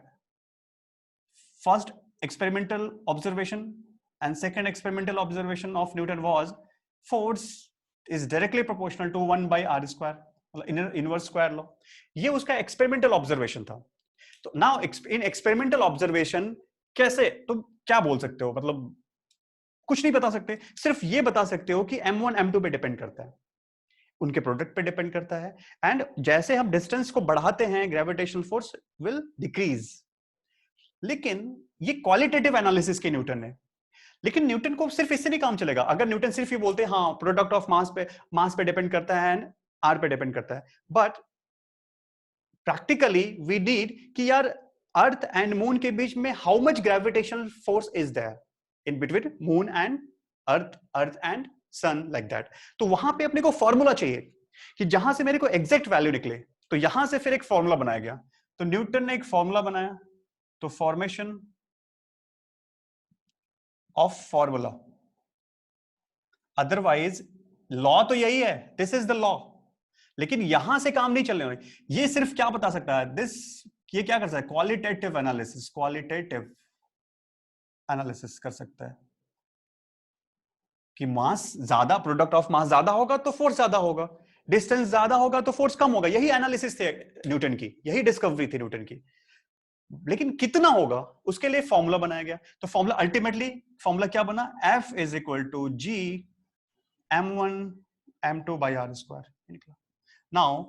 first experimental observation and second experimental observation of Newton was force is directly proportional to 1 by r square, inverse square law. ये उसका experimental observation था. तो now in experimental observation कैसे तुम क्या बोल सकते हो, मतलब कुछ नहीं बता सकते, सिर्फ ये बता सकते हो कि m1 m2 पे डिपेंड करता है. उनके प्रोडक्ट पे डिपेंड करता है, एंड जैसे हम डिस्टेंस को बढ़ाते हैं ग्रेविटेशनल फोर्स विल डिक्रीज। लेकिन ये क्वालिटेटिव एनालिसिस के न्यूटन है, लेकिन न्यूटन को सिर्फ इससे नहीं काम चलेगा। अगर न्यूटन सिर्फ ये बोलते हैं हाँ प्रोडक्ट ऑफ मास पे डिपेंड करता है एंड आर पे डिपेंड करता है, बट प्रैक्टिकली वी नीड कि यार अर्थ एंड मून के बीच में how much gravitational force is there in between moon and earth and sun, like that. तो वहां पे अपने को फॉर्मूला चाहिए कि जहां से मेरे को एग्जैक्ट वैल्यू निकले, तो यहां से फिर एक फॉर्मूला बनाया गया। तो न्यूटन ने एक फॉर्मूला बनाया, तो formation of formula, otherwise law तो यही है, दिस इज द लॉ, लेकिन यहां से काम नहीं चलने वाले। ये सिर्फ क्या बता सकता है, ये क्या कर सकता है, क्वालिटेटिव एनालिसिस कर सकता है कि मास ज्यादा, प्रोडक्ट ऑफ मास ज्यादा होगा तो फोर्स ज्यादा होगा, डिस्टेंस ज्यादा होगा तो फोर्स कम होगा। यही एनालिसिस थे न्यूटन की, यही डिस्कवरी थी न्यूटन की। लेकिन कितना होगा उसके लिए फॉर्मूला बनाया गया। तो फॉर्मूला अल्टीमेटली फॉर्मूला क्या बना, F is equal to G m1 m2 by r square निकला। Now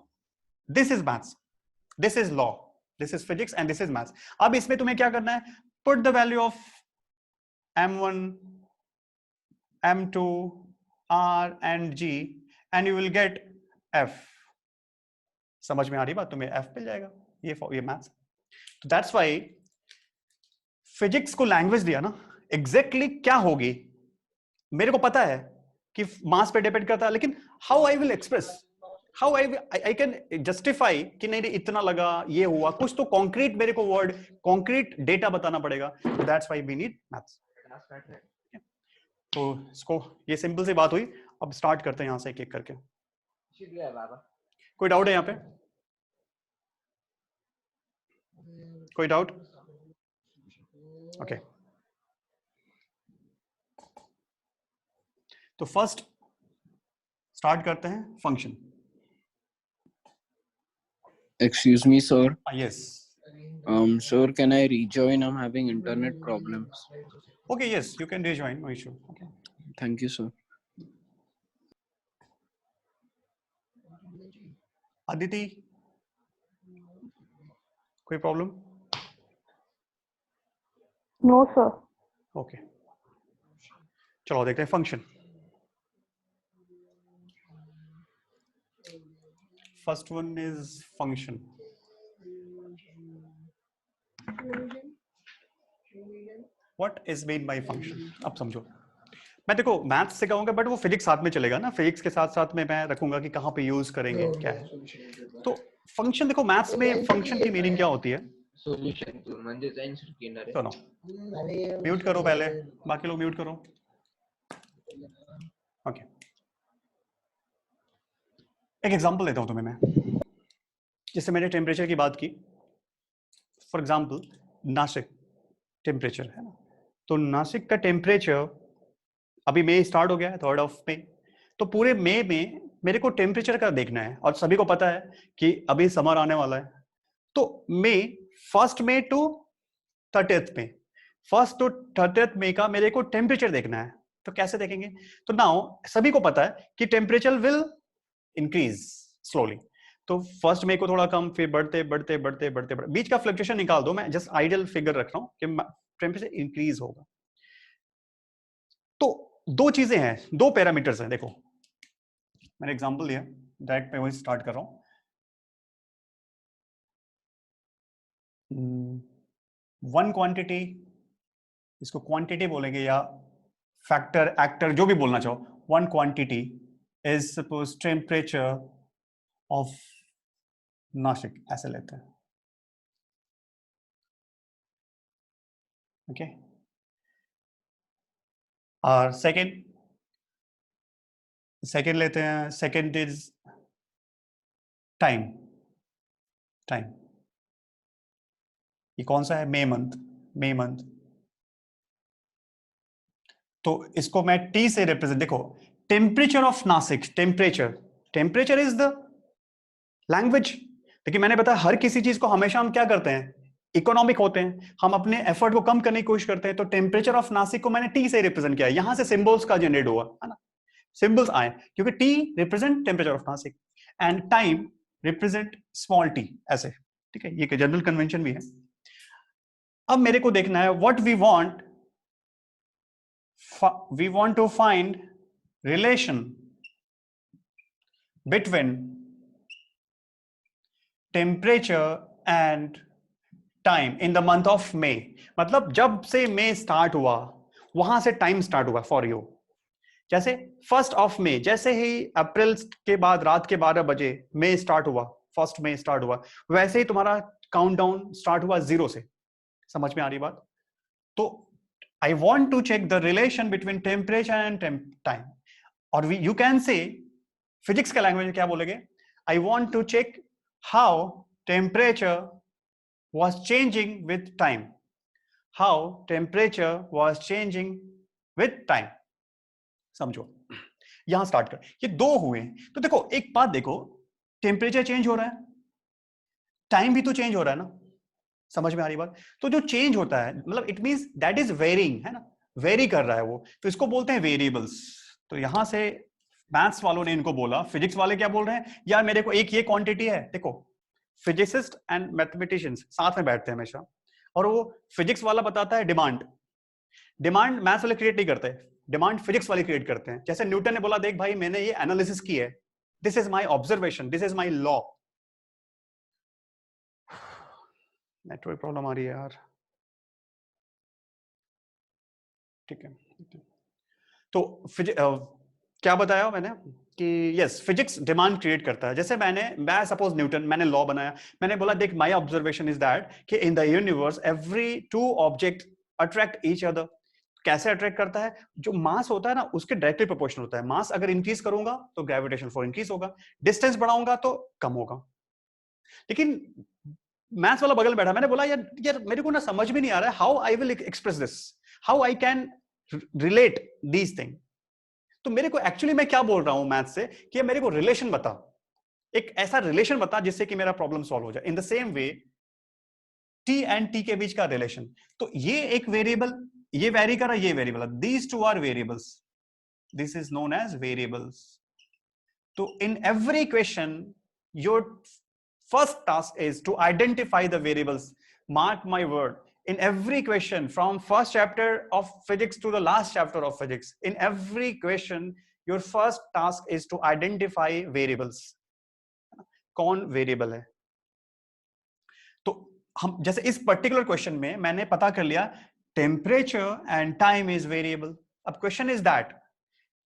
this is maths, this is law, this is physics and this is maths. अब इसमें तुम्हें क्या करना है, put the value of m1 m2 r and g and you will get f। समझ में आ रही बात, तुम्हें f मिल जाएगा, ये मैथ्स। तो दैट्स वाई फिजिक्स को लैंग्वेज दिया ना, एग्जैक्टली क्या होगी मेरे को पता है कि मास पे डिपेंड करता है, लेकिन how I will express, how I can justify कि नहीं इतना लगा, ये हुआ, कुछ तो कॉन्क्रीट मेरे को वर्ड, कॉन्क्रीट डेटा बताना पड़ेगा। That's why we need maths. तो इसको, ये सिंपल सी बात हुई। अब स्टार्ट करते हैं यहां से एक एक करके। कोई डाउट है यहाँ पे, कोई डाउट? ओके, तो फर्स्ट स्टार्ट करते हैं function. Excuse me, sir. Yes, Sir, can I rejoin? I'm having internet problems. Okay, yes you can rejoin, no issue. Okay, Thank you, sir. Aditi कोई प्रॉब्लम? No, sir. ओके, चलो देखते हैं function. First one is function. What is mean bye function? अब समझो, मैं देखो maths से कहूंगा बट वो फिजिक्स साथ में चलेगा ना, फिजिक्स के साथ साथ में मैं रखूंगा कि कहाँ पे यूज करेंगे क्या है। तो फंक्शन देखो, मैथ्स में फंक्शन की मीनिंग क्या होती है, सुनो, म्यूट करो पहले, बाकी लोग म्यूट करो। ओके, एक एग्जांपल देता हूं तुम्हें मैं, जिससे मैंने टेम्परेचर की बात की। फॉर एग्जांपल नासिक टेम्परेचर है ना, तो नासिक का टेम्परेचर अभी मई स्टार्ट हो गया है, 3rd of May, तो पूरे मई में मेरे को टेम्परेचर का देखना है, और सभी को पता है कि अभी समर आने वाला है। तो मई 1st May to 30th May, 1st to 30th May का मेरे को टेम्परेचर देखना है। तो कैसे देखेंगे, तो नाउ सभी को पता है कि टेम्परेचर विल इंक्रीज स्लोली। तो 1st May को थोड़ा कम, फिर बढ़ते बढ़ते बढ़ते बढ़ते बढ़ते, बीच का फ्लक्चुएशन निकाल दो, मैं जस्ट आइडियल फिगर रख रहा हूं कि टेम्परेचर इंक्रीज होगा। तो दो चीजें हैं, दो पैरामीटर्स हैं। देखो मैंने एग्जांपल दिया, डायरेक्ट मैं वही स्टार्ट कर रहा हूं। वन क्वांटिटी, इसको क्वांटिटी बोलेंगे या फैक्टर, एक्टर, जो भी बोलना चाहो। One quantity is suppose temperature of Nashik, ऐसे लेते हैं। ओके, और सेकेंड लेते हैं, सेकेंड इज टाइम। ये कौन सा है, मई मंथ। तो इसको मैं टी से रिप्रेजेंट, देखो temperature of Nashik, temperature is the language. देखिए मैंने बताया हर किसी चीज को हमेशा हम क्या करते हैं, इकोनॉमिक होते हैं, हम अपने एफर्ट को कम करने की कोशिश करते हैं। तो टेम्परेचर ऑफ नासिक को मैंने टी से रिप्रेजेंट किया, यहां से सिंबल्स का जनरेट हुआ है ना। सिंबल्स आए, क्योंकि T represent temperature of Nashik and time represent small T, ऐसे, ठीक है, ये जनरल कन्वेंशन भी है। अब मेरे को देखना है what we want to find relation between temperature and time in the month of May. मतलब जब से मे स्टार्ट हुआ वहां से टाइम स्टार्ट हुआ फॉर यू। जैसे 1st ऑफ मे, जैसे ही अप्रैल के बाद रात के 12 बजे मे स्टार्ट हुआ, 1 मे स्टार्ट हुआ, वैसे ही तुम्हारा काउंटडाउन स्टार्ट हुआ 0 से। समझ में आ रही बात? तो I want to check the relation between temperature and time, और यू कैन से फिजिक्स के लैंग्वेज में क्या बोलेंगे, I want to check how temperature was changing with time, how temperature was changing with time। समझो, यहां start कर, ये 2 हुए। तो देखो एक बात देखो, टेम्परेचर चेंज हो रहा है, टाइम भी तो चेंज हो रहा है ना। समझ में आ रही बात? तो जो चेंज होता है मतलब it means that is varying, है ना, वेरी कर रहा है वो, तो इसको बोलते हैं वेरिएबल्स। तो यहां से मैथ्स वालों ने इनको बोला, फिजिक्स वाले क्या बोल रहे हैं, यार मेरे को एक ये क्वांटिटी है, देखो फिजिसिस्ट एंड मैथमेटिशियंस साथ में बैठते हैं हमेशा, और वो फिजिक्स वाला बताता है डिमांड, डिमांड मैथ्स वाले क्रिएट नहीं करते, डिमांड फिजिक्स वाले क्रिएट करते हैं। जैसे न्यूटन ने बोला, देख भाई मैंने ये एनालिसिस की है, this is my observation, this is my law. Network problem आ रही है यार, ठीक है। तो क्या बताया मैंने कि यस फिजिक्स डिमांड क्रिएट करता है। जैसे मैं सपोज न्यूटन, मैंने लॉ बनाया, मैंने बोला देख माय ऑब्जर्वेशन इज दैट कि in the universe every 2 object attract each other. कैसे अट्रैक्ट करता है, जो मास होता है ना उसके डायरेक्टली प्रोपोर्शनल होता है। मास अगर इंक्रीज करूंगा तो ग्रेविटेशन फोर्स इंक्रीज होगा, डिस्टेंस बढ़ाऊंगा तो कम होगा। लेकिन मैथ्स वाला बगल बैठा, मैंने बोला यार मेरे को ना समझ में नहीं आ रहा है how I will express this, how I can relate these thing. तो मेरे को एक्चुअली मैं क्या बोल रहा हूं मैथ से कि मेरे को रिलेशन बता, एक ऐसा रिलेशन बता जिससे कि मेरा प्रॉब्लम सॉल्व हो जाए। In the same way T and T के बीच का रिलेशन, तो ये एक वेरिएबल, ये वेरी कर रहा है, ये variable, these two are variables, this is known as variables. तो in every question your first task is to identify the variables. Mark my word, in every question from first chapter of physics to the last chapter of physics, in every question your first task is to identify variables, कौन variable है। तो हम जैसे इस particular question में मैंने पता कर लिया temperature and time is variable. अब क्वेश्चन इज दैट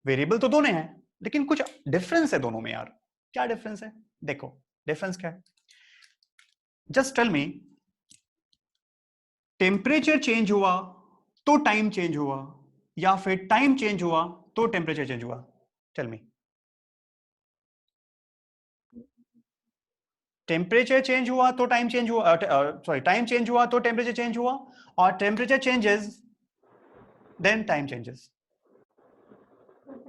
वेरिएबल तो दोनों हैं लेकिन कुछ डिफरेंस है दोनों में यार। क्या डिफरेंस है, देखो डिफरेंस क्या है, just tell me temperature change हुआ तो टाइम चेंज हुआ या फिर टाइम चेंज हुआ तो टेम्परेचर चेंज हुआ, टेल मी। टेम्परेचर चेंज हुआ तो टाइम चेंज हुआ, सॉरी टाइम चेंज हुआ तो टेम्परेचर चेंज हुआ, और temperature changes then time changes.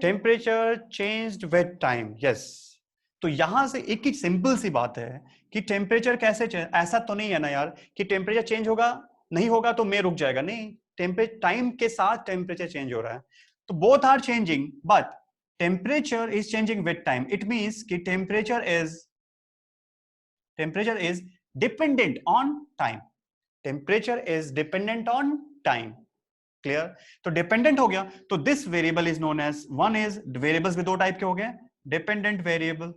Temperature changed with time, yes. तो यहां से एक ही सिंपल सी बात है कि टेम्परेचर कैसे चेंज, ऐसा तो नहीं है ना यार कि टेम्परेचर चेंज होगा नहीं होगा तो मे रुक जाएगा, नहीं, टेम्परेचर टाइम के साथ टेम्परेचर चेंज हो रहा है। तो both are changing but temperature is changing with time. It means कि temperature is dependent on time, temperature is dependent on time, clear. तो डिपेंडेंट हो गया तो this variable is known as, one is variables भी 2 type के हो गए, dependent variable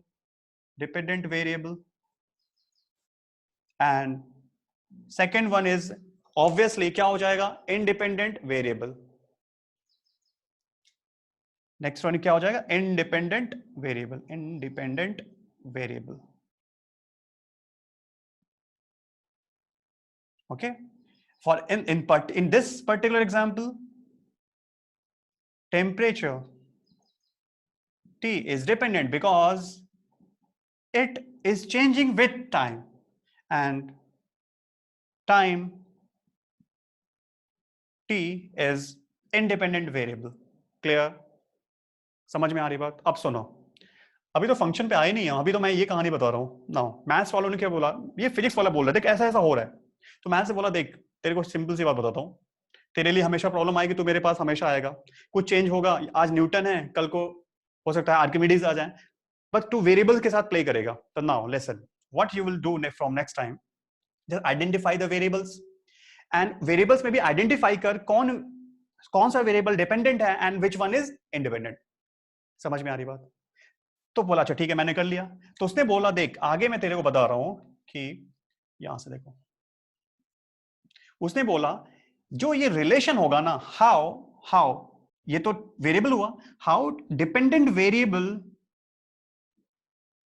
and second one is obviously क्या हो जाएगा, इंडिपेंडेंट वेरिएबल। नेक्स्ट वन क्या हो जाएगा, independent variable. Okay, for in this particular example temperature T is dependent because it is changing with time and time T is independent variable, clear। समझ में आ रही बात? अब सुनो, अभी तो फंक्शन पे आए नहीं है, अभी तो मैं ये कहानी बता रहा हूं ना। मैथ्स वालों ने क्या बोला, ये फिजिक्स वाला बोल रहे थे ऐसा ऐसा हो रहा है, तो मैथ्स से बोला देख तेरे को सिंपल सी बात बताता हूँ, तेरे लिए हमेशा प्रॉब्लम आएगी, तो मेरे पास हमेशा आएगा। कुछ चेंज होगा, आज न्यूटन है कल को हो सकता है आर्किमिडीज आ जाए, बट तू वेरिएबल्स के साथ प्ले करेगा. तो now listen, what you will do from next time, just identify the variables, and variables में भी आइडेंटिफाई कर कौन सा वेरिएबल डिपेंडेंट है and which one is independent. समझ में आ रही बात? तो बोला अच्छा ठीक है मैंने कर लिया. तो उसने बोला देख आगे मैं तेरे को बता रहा हूं कि यहां से देखो, उसने बोला जो ये रिलेशन होगा ना, हाउ ये तो वेरिएबल हुआ, how dependent variable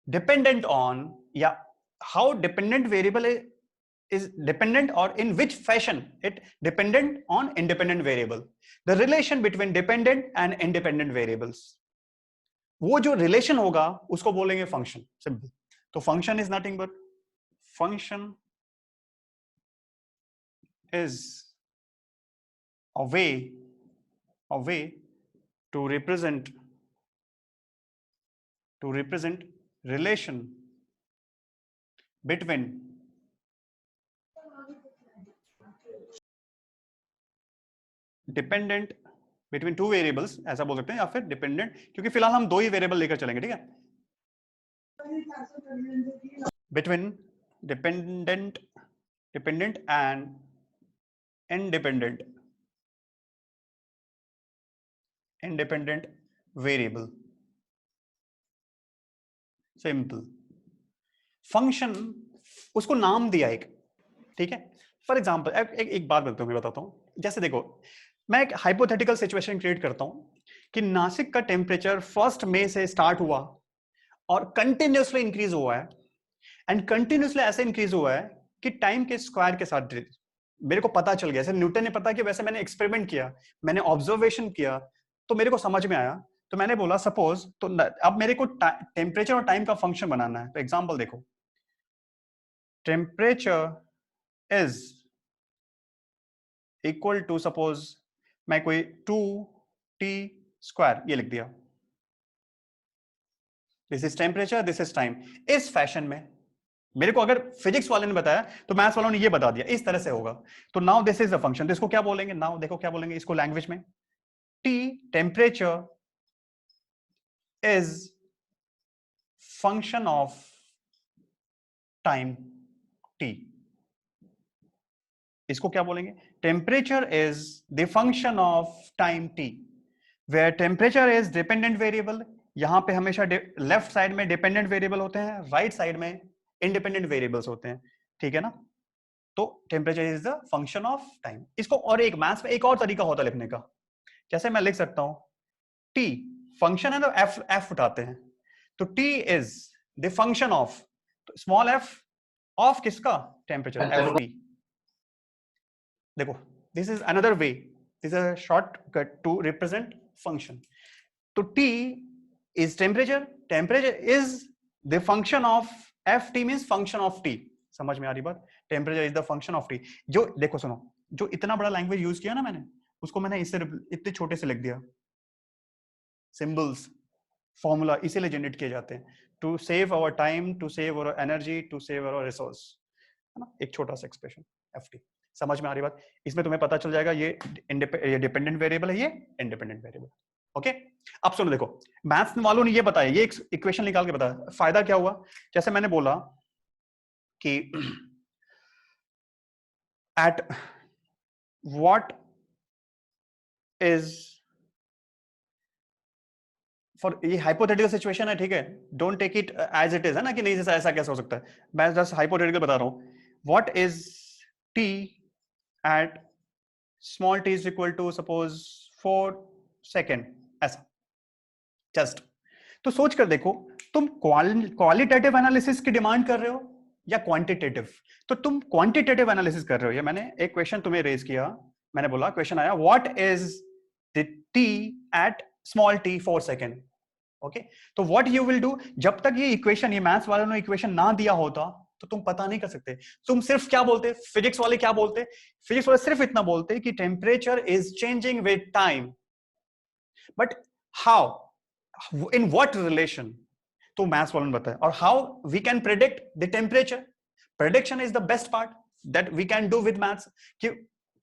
dependent on, या how dependent variable is dependent or in which fashion it dependent on independent variable. The relation between dependent and independent variables, वो जो relation होगा उसको बोलेंगे function. Simple. तो function is nothing but, function is a way to represent relation between dependent between two variables, ऐसा बोल सकते हैं, या फिर डिपेंडेंट, क्योंकि फिलहाल हम दो ही वेरिएबल लेकर चलेंगे, ठीक है. Between dependent and independent variable. Simple. Function उसको नाम दिया एक, ठीक है. फॉर एग्जाम्पल एक बात मैं बताता हूं. जैसे देखो मैं एक हाइपोथेटिकल सिचुएशन क्रिएट करता हूं कि नासिक का टेम्परेचर 1 मई से स्टार्ट हुआ और कंटिन्यूअसली इंक्रीज हुआ है, एंड कंटिन्यूअसली ऐसे इंक्रीज हुआ है कि टाइम के स्क्वायर के साथ मेरे को पता चल गया, जैसे न्यूटन ने पता किया वैसे मैंने एक्सपेरिमेंट किया, मैंने ऑब्जर्वेशन किया, तो मेरे को समझ में आया. तो मैंने बोला सपोज, तो अब मेरे को टेम्परेचर और टाइम का फंक्शन बनाना है. तो एग्जाम्पल देखो, temperature is equal to, suppose मैं कोई 2t² ये लिख दिया. This is temperature, this is time. इस फैशन में मेरे को अगर फिजिक्स वाले ने बताया तो मैथ्स वालों ने ये बता दिया इस तरह से होगा. तो now this is the function. तो इसको क्या बोलेंगे, नाउ देखो क्या बोलेंगे इसको लैंग्वेज में, t temperature is function of time t. इसको क्या बोलेंगे, temperature is the function of time t, where temperature is dependent variable. यहां पे हमेशा लेफ्ट साइड में डिपेंडेंट वेरिएबल होते हैं, राइट साइड में इंडिपेंडेंट वेरिएबल्स होते हैं, ठीक है ना. तो temperature is the function of time. इसको और एक मैथ्स में एक और तरीका होता है लिखने का. जैसे मैं लिख सकता हूं t फंक्शन है, तो f उठाते हैं, तो t is the function of small f of किसका, टेम्परेचर, ft. देखो this is another way, this is a shortcut to represent function. तो t is temperature is the function of ft means function of t. समझ में आ रही बात, temperature is the function of t. जो देखो सुनो, जो इतना बड़ा लैंग्वेज यूज किया ना मैंने, उसको मैंने इससे इतने छोटे से लिख दिया. सिंबल्स फॉर्मूला इसीलिए जनरेट किए जाते हैं, to save our time, to save our energy, to save our resource, है ना. एक छोटा सा एक्सप्रेशन ft. समझ में आ रही बात. इसमें तुम्हें पता चल जाएगा ये डिपेंडेंट वेरिएबल है, ये इंडिपेंडेंट वेरिएबल. ओके. अब सुनो देखो, मैथ्स वालों ने ये बताया, ये इक्वेशन निकाल के बताया. फायदा क्या हुआ, जैसे मैंने बोला कि एट व्हाट इज, फॉर ये हाइपोथेटिकल सिचुएशन है, ठीक है, don't take it as it is, है ना, कि नहीं जैसा ऐसा कैसे हो सकता है, मैं जस्ट हाइपोथेटिकल बता रहा हूं. What is t at small t is equal to suppose 4 second, ऐसा जस्ट. तो सोच कर देखो, तुम क्वालिटेटिव एनालिसिस की डिमांड कर रहे हो या क्वांटिटेटिव. तो तुम क्वांटिटेटिव एनालिसिस कर रहे हो. या मैंने एक क्वेश्चन तुम्हें रेज किया, मैंने बोला, क्वेश्चन आया, what is the t at small t 4 second. Okay. तो व्हाट यू विल डू, जब तक ये इक्वेशन, ये मैथ्स वालों ने इक्वेशन ना दिया होता तो तुम पता नहीं कर सकते. तुम सिर्फ क्या बोलते, फिजिक्स वाले क्या बोलते, फिजिक्स वाले सिर्फ इतना बोलते कि temperature is changing with time. But how, in what relation, तो मैथ्स वालों ने बताया. और how we can predict the temperature, prediction is the best part that we can do with maths. कि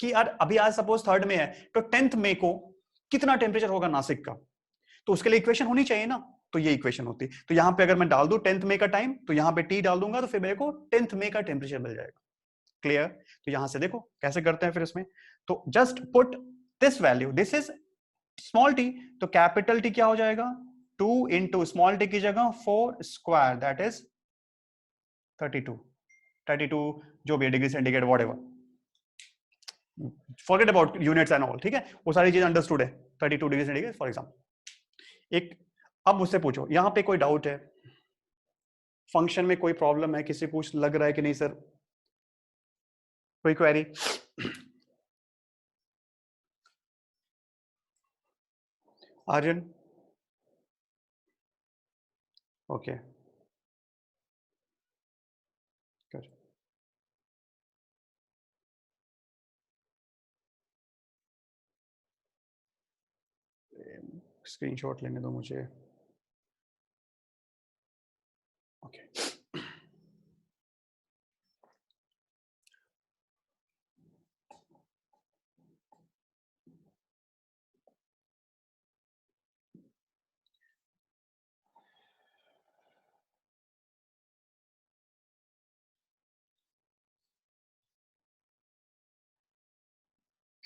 यार अभी आज सपोज 3rd में है, तो 10th मई को कितना टेम्परेचर होगा नासिक का. तो उसके लिए इक्वेशन होनी चाहिए ना, तो ये इक्वेशन होती। तो यहाँ पे अगर मैं डाल दूं 10th मई का टाइम, तो यहाँ पे टी डाल दूंगा, तो फिर मेरे को 10th मई का टेम्परेचर मिल जाएगा। क्लियर? तो यहां से देखो कैसे करते हैं फिर इसमें। तो just put this value, this is small T, तो कैपिटल टी क्या हो जाएगा, 2 इंटू स्मॉल टी की जगह 4 स्क्वायर, दैट इज 32 जो भी degree centigrade whatever, forget about units and all, ठीक है, वो सारी चीज अंडरस्टूड है। 32 डिग्री सेंटीग्रेड फॉर एग्जाम्पल। एक अब मुझसे पूछो, यहां पे कोई डाउट है, फंक्शन में कोई प्रॉब्लम है, किसी पूछ लग रहा है कि नहीं सर, कोई query? Aryan? Okay, good. Screenshot लेने दो मुझे। Okay,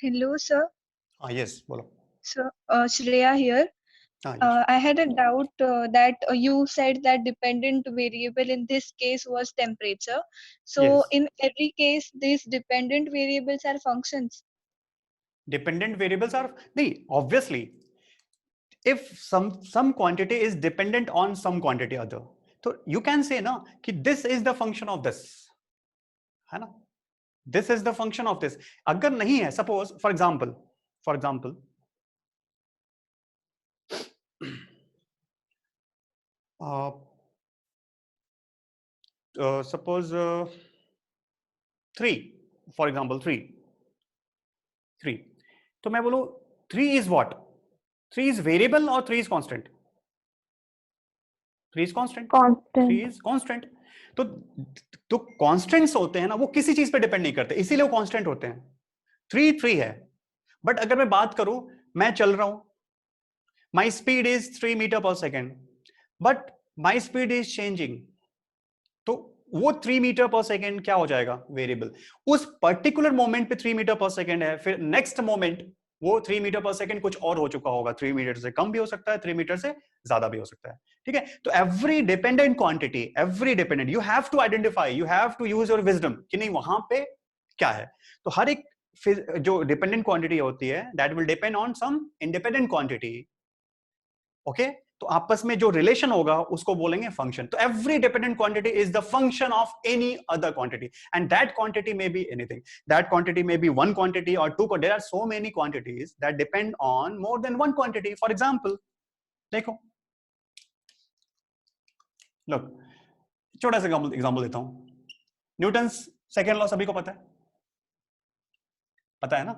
Hello, sir. हाँ यस बोलो। So, Shreya here. हाँ yes. I had a doubt that you said that dependent variable in this case was temperature. So, Yes. in every case, these dependent variables are functions. Dependent variables are, नहीं, obviously if some quantity is dependent on some quantity other, तो you can say ना कि this is the function of this, है ना, this is the function of this। अगर नहीं है, suppose for example suppose 3 for example 3 तो मैं बोलूं 3 is what, 3 is variable or 3 is constant? 3 is constant। 3 is constant। तो कांस्टेंट्स होते हैं ना, वो किसी चीज पे डिपेंड नहीं करते, इसीलिए वो कांस्टेंट होते हैं। 3 है, बट अगर मैं बात करूं, मैं चल रहा हूं, माई स्पीड इज 3 मीटर पर second, but my speed is changing, तो वो 3 मीटर पर सेकेंड क्या हो जाएगा, वेरिएबल। उस पर्टिकुलर मोमेंट पे 3 मीटर पर सेकेंड है, फिर नेक्स्ट मोमेंट वो 3 मीटर पर सेकेंड कुछ और हो चुका होगा, 3 मीटर से कम भी हो सकता है, 3 मीटर से ज्यादा भी हो सकता है, ठीक है। तो every dependent quantity, every dependent, you have to identify, you have to use your wisdom कि नहीं वहां पे क्या है। तो हर एक जो डिपेंडेंट क्वांटिटी होती है, that will depend on some independent quantity, okay. तो आपस में जो रिलेशन होगा उसको बोलेंगे फंक्शन। तो every dependent quantity is the function of any other quantity, and that quantity may be anything, that quantity may be one quantity और two, there are so many quantities that depend on more than one quantity. For example देखो, look, छोटा सा example देता हूं। Newton's second law सभी को पता है ना।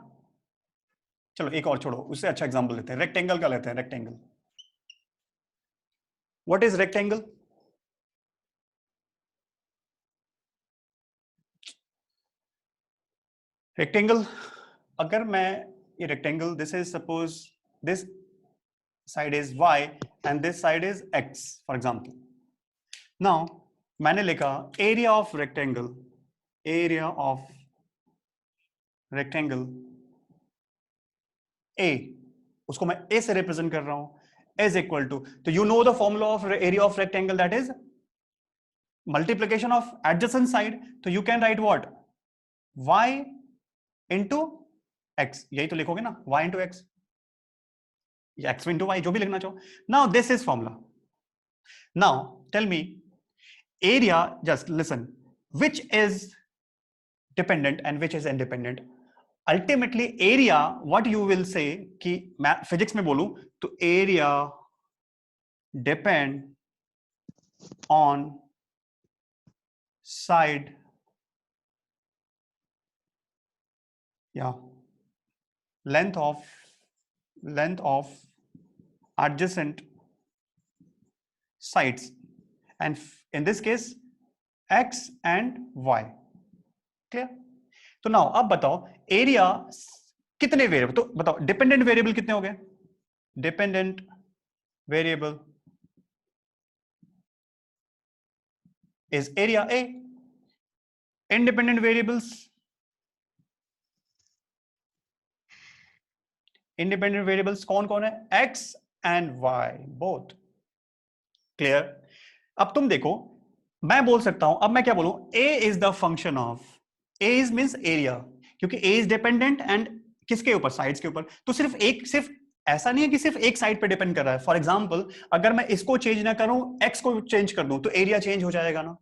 चलो एक और छोड़ो, उससे अच्छा एग्जांपल लेते हैं, रेक्टेंगल का लेते हैं। Rectangle, what is rectangle? Rectangle, अगर मैं ये rectangle, this is suppose this side is y and this side is x for example. Now मैंने लिखा area of rectangle, area of rectangle a, उसको मैं a से रिप्रेजेंट कर रहा हूं, is equal to, तो you know the formula of area of rectangle, that is multiplication of adjacent side। तो you can write what, y into x, यही तो लिखोगे ना, y into x या x into y, जो भी लिखना चाहो। now this is formula। now tell me area, just listen, which is dependent and which is independent। Ultimately area, what you will say कि मैं फिजिक्स में बोलूं तो एरिया डिपेंड ऑन साइड या length of adjacent sides, and in this case x and y। Clear? तो now अब बताओ area कितने वेरिएबल, तो बताओ डिपेंडेंट वेरिएबल कितने हो गए, dependent variable is area A. Independent variables, कौन कौन है? X and Y both. Clear? अब तुम देखो, मैं बोल सकता हूं, अब मैं क्या बोलूं? A is the function of, A is means area, क्योंकि A is dependent and किसके ऊपर? साइड्स के ऊपर. तो सिर्फ ऐसा नहीं है कि सिर्फ एक साइड पे डिपेंड कर रहा है. फॉर एग्जाम्पल, अगर मैं इसको चेंज ना करूं, X को चेंज कर दूं, तो एरिया चेंज हो जाएगा ना.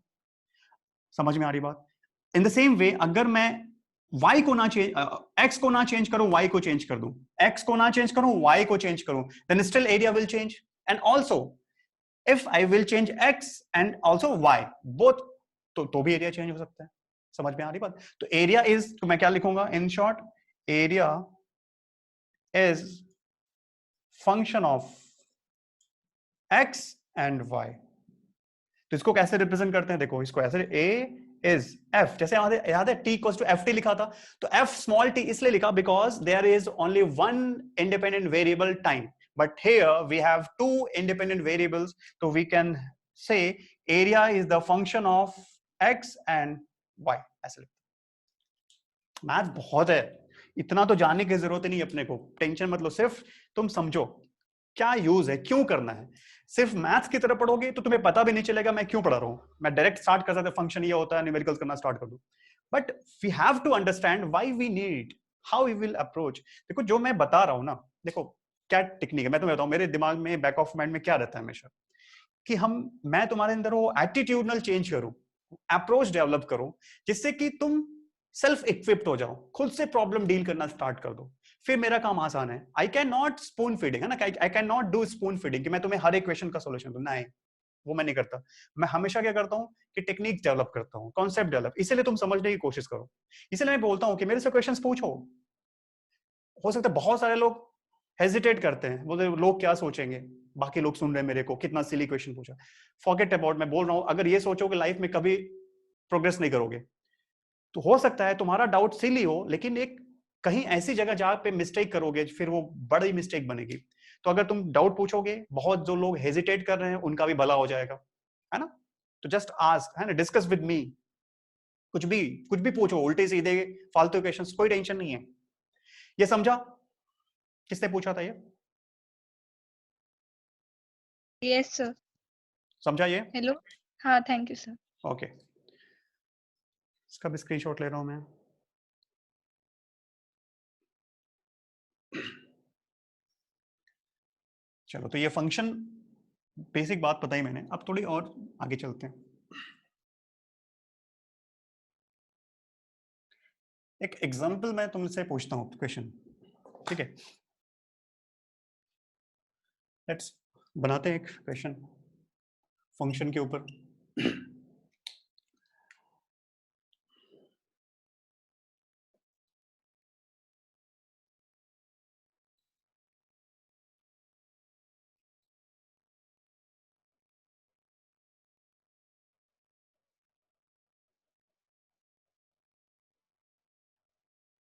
समझ में आ रही बात? इन द सेम वे, अगर मैं y को ना चेंज, x को ना चेंज करूं, y को चेंज कर दूं, x को ना चेंज करूं, y को चेंज करूं, then still area will change. And also if I will change x and also y both, तो भी एरिया चेंज हो सकता है. समझ में आ रही बात? तो एरिया इज, तो मैं क्या लिखूंगा in short? Area is function of x and y. तो इसको कैसे रिप्रेजेंट करते हैं? देखो, इसको ऐसे, a is f, जैसे याद है t equals to ft लिखा था, तो f small t इसलिए लिखा because there is only one independent variable time, but here we have two independent variables, so we can say area is the function of x and y. ऐसे लिखते. Math बहुत है, इतना तो जानने की जरूरत नहीं अपने को. टेंशन मत लो, सिर्फ तुम समझो क्या यूज है, क्यों करना है. सिर्फ मैथ्स की तरह पढ़ोगे तो तुम्हें पता भी नहीं चलेगा मैं क्यों पढ़ा रहा हूं. मैं डायरेक्ट स्टार्ट कर सकता, फंक्शन ये होता है, न्यूमेरिकल्स करना स्टार्ट कर दूं. But we have to understand why we need, how we will approach. देखो, जो मैं बता रहा हूं ना, देखो क्या टेक्निक है, मैं तुम्हें बताऊं. मेरे दिमाग में, बैक ऑफ माइंड में क्या रहता है हमेशा, कि मैं तुम्हारे अंदर वो एटीट्यूडनल चेंज करूं, अप्रोच डेवलप करूं, जिससे कि तुम सेल्फ इक्विप्ड हो जाओ, खुद से प्रॉब्लम डील करना स्टार्ट कर दो. फिर मेरा काम आसान है. I can not spoon feeding, है ना, I can not do spoon feeding कि मैं तुम्हें हर एक क्वेश्चन का सॉल्यूशन दूं. नहीं, वो मैं नहीं करता. मैं हमेशा क्या करता हूं कि टेक्निक डेवलप करता हूं, कॉन्सेप्ट डेवलप. इसीलिए तुम समझने की कोशिश करो. इसलिए मैं बोलता हूं कि मेरे से क्वेश्चंस पूछो. हो सकता है बहुत सारे लोग हेजिटेट करते हैं, बोलते लोग क्या सोचेंगे, बाकी लोग सुन रहे हैं मेरे को, कितना सिली क्वेश्चन पूछा. Forget about. मैं बोल रहा हूं, अगर ये सोचो कि लाइफ में कभी प्रोग्रेस नहीं करोगे, तो हो सकता है तुम्हारा डाउट सिली हो, लेकिन एक कहीं ऐसी जगह जहां पे मिस्टेक करोगे, फिर वो बड़ी मिस्टेक बनेगी. तो अगर तुम डाउट पूछोगे, बहुत जो लोग हेजिटेट कर रहे हैं उनका भी भला हो जाएगा, है ना. तो जस्ट आस्क, है ना, डिस्कस विद मी. कुछ भी पूछो, उल्टे सीधे फालतू क्वेश्चंस, कोई टेंशन नहीं है. ये समझा? किसने पूछा था ये? Yes, sir. समझा ये? Hello. हाँ, thank you, sir. ओके, इसका भी स्क्रीनशॉट ले रहा हूं मैं. चलो, तो ये फंक्शन बेसिक बात बताई मैंने. अब थोड़ी और आगे चलते हैं. एक एग्जांपल मैं तुमसे पूछता हूं, क्वेश्चन, ठीक है. लेट्स बनाते हैं एक क्वेश्चन फंक्शन के ऊपर.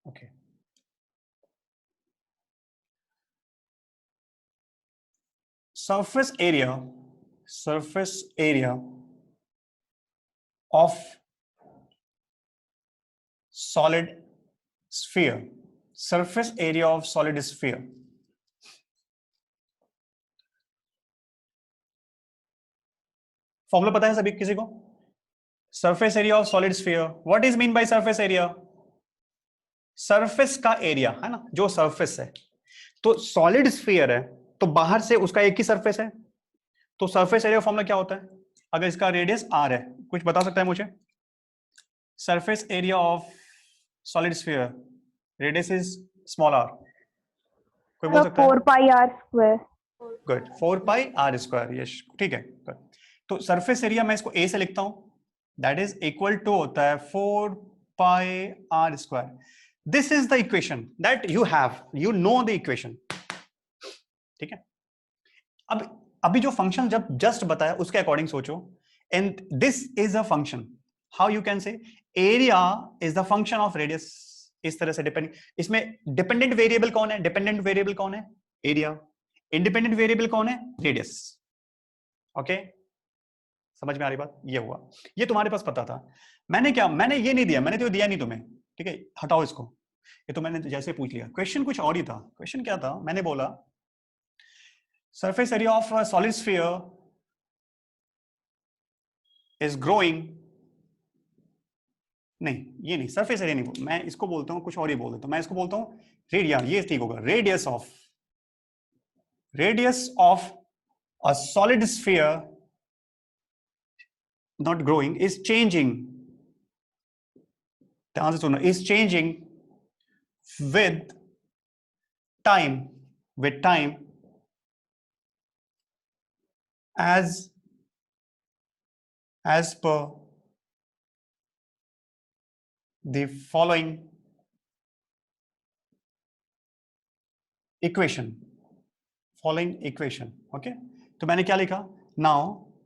Okay. Surface area of solid sphere. Surface area of solid sphere. Formula पता है सभी किसी को? Surface area of solid sphere. What is mean by surface area? Surface का एरिया, है ना, जो सरफेस है. तो सॉलिड स्फीयर है, तो बाहर से उसका एक ही सरफेस है. तो सरफेस एरिया फॉर्मूला क्या होता है? अगर इसका रेडियस r है, कुछ बता सकता है मुझे? Surface area of solid sphere, radius is small r. कोई बोल सकता है? 4 pi r square. Good, 4 pi r square. Yes, ठीक है. तो सरफेस एरिया मैं इसको a से लिखता हूं, दैट इज इक्वल टू होता है 4 pi r square. This is the equation that you have, you know the equation, ठीक है. अब अभी जो फंक्शन जब जस्ट बताया उसके अकॉर्डिंग सोचो. And this is a function, how you can से area is the function of radius. इस तरह से डिपेंड, इसमें डिपेंडेंट वेरिएबल कौन है? डिपेंडेंट वेरिएबल कौन है? एरिया. इंडिपेंडेंट वेरिएबल कौन है? रेडियस। ओके, समझ में आ रही बात? ये हुआ, ये तुम्हारे पास पता था। मैंने ये नहीं दिया, मैंने तो दिया नहीं तुम्हें, ठीक है, हटाओ इसको, ये तो मैंने जैसे पूछ लिया। क्वेश्चन कुछ और ही था। क्वेश्चन क्या था? मैंने बोला surface area of solid sphere is growing, नहीं ये नहीं, सरफेस एरिया नहीं, मैं इसको बोलता हूं कुछ और ही बोल देता हूं, मैं इसको बोलता हूं रेडिया, ये ठीक होगा। Radius of a solid sphere not growing, is changing, ध्यान से सुनना, is changing with time as per the following equation, okay? तो मैंने क्या लिखा? now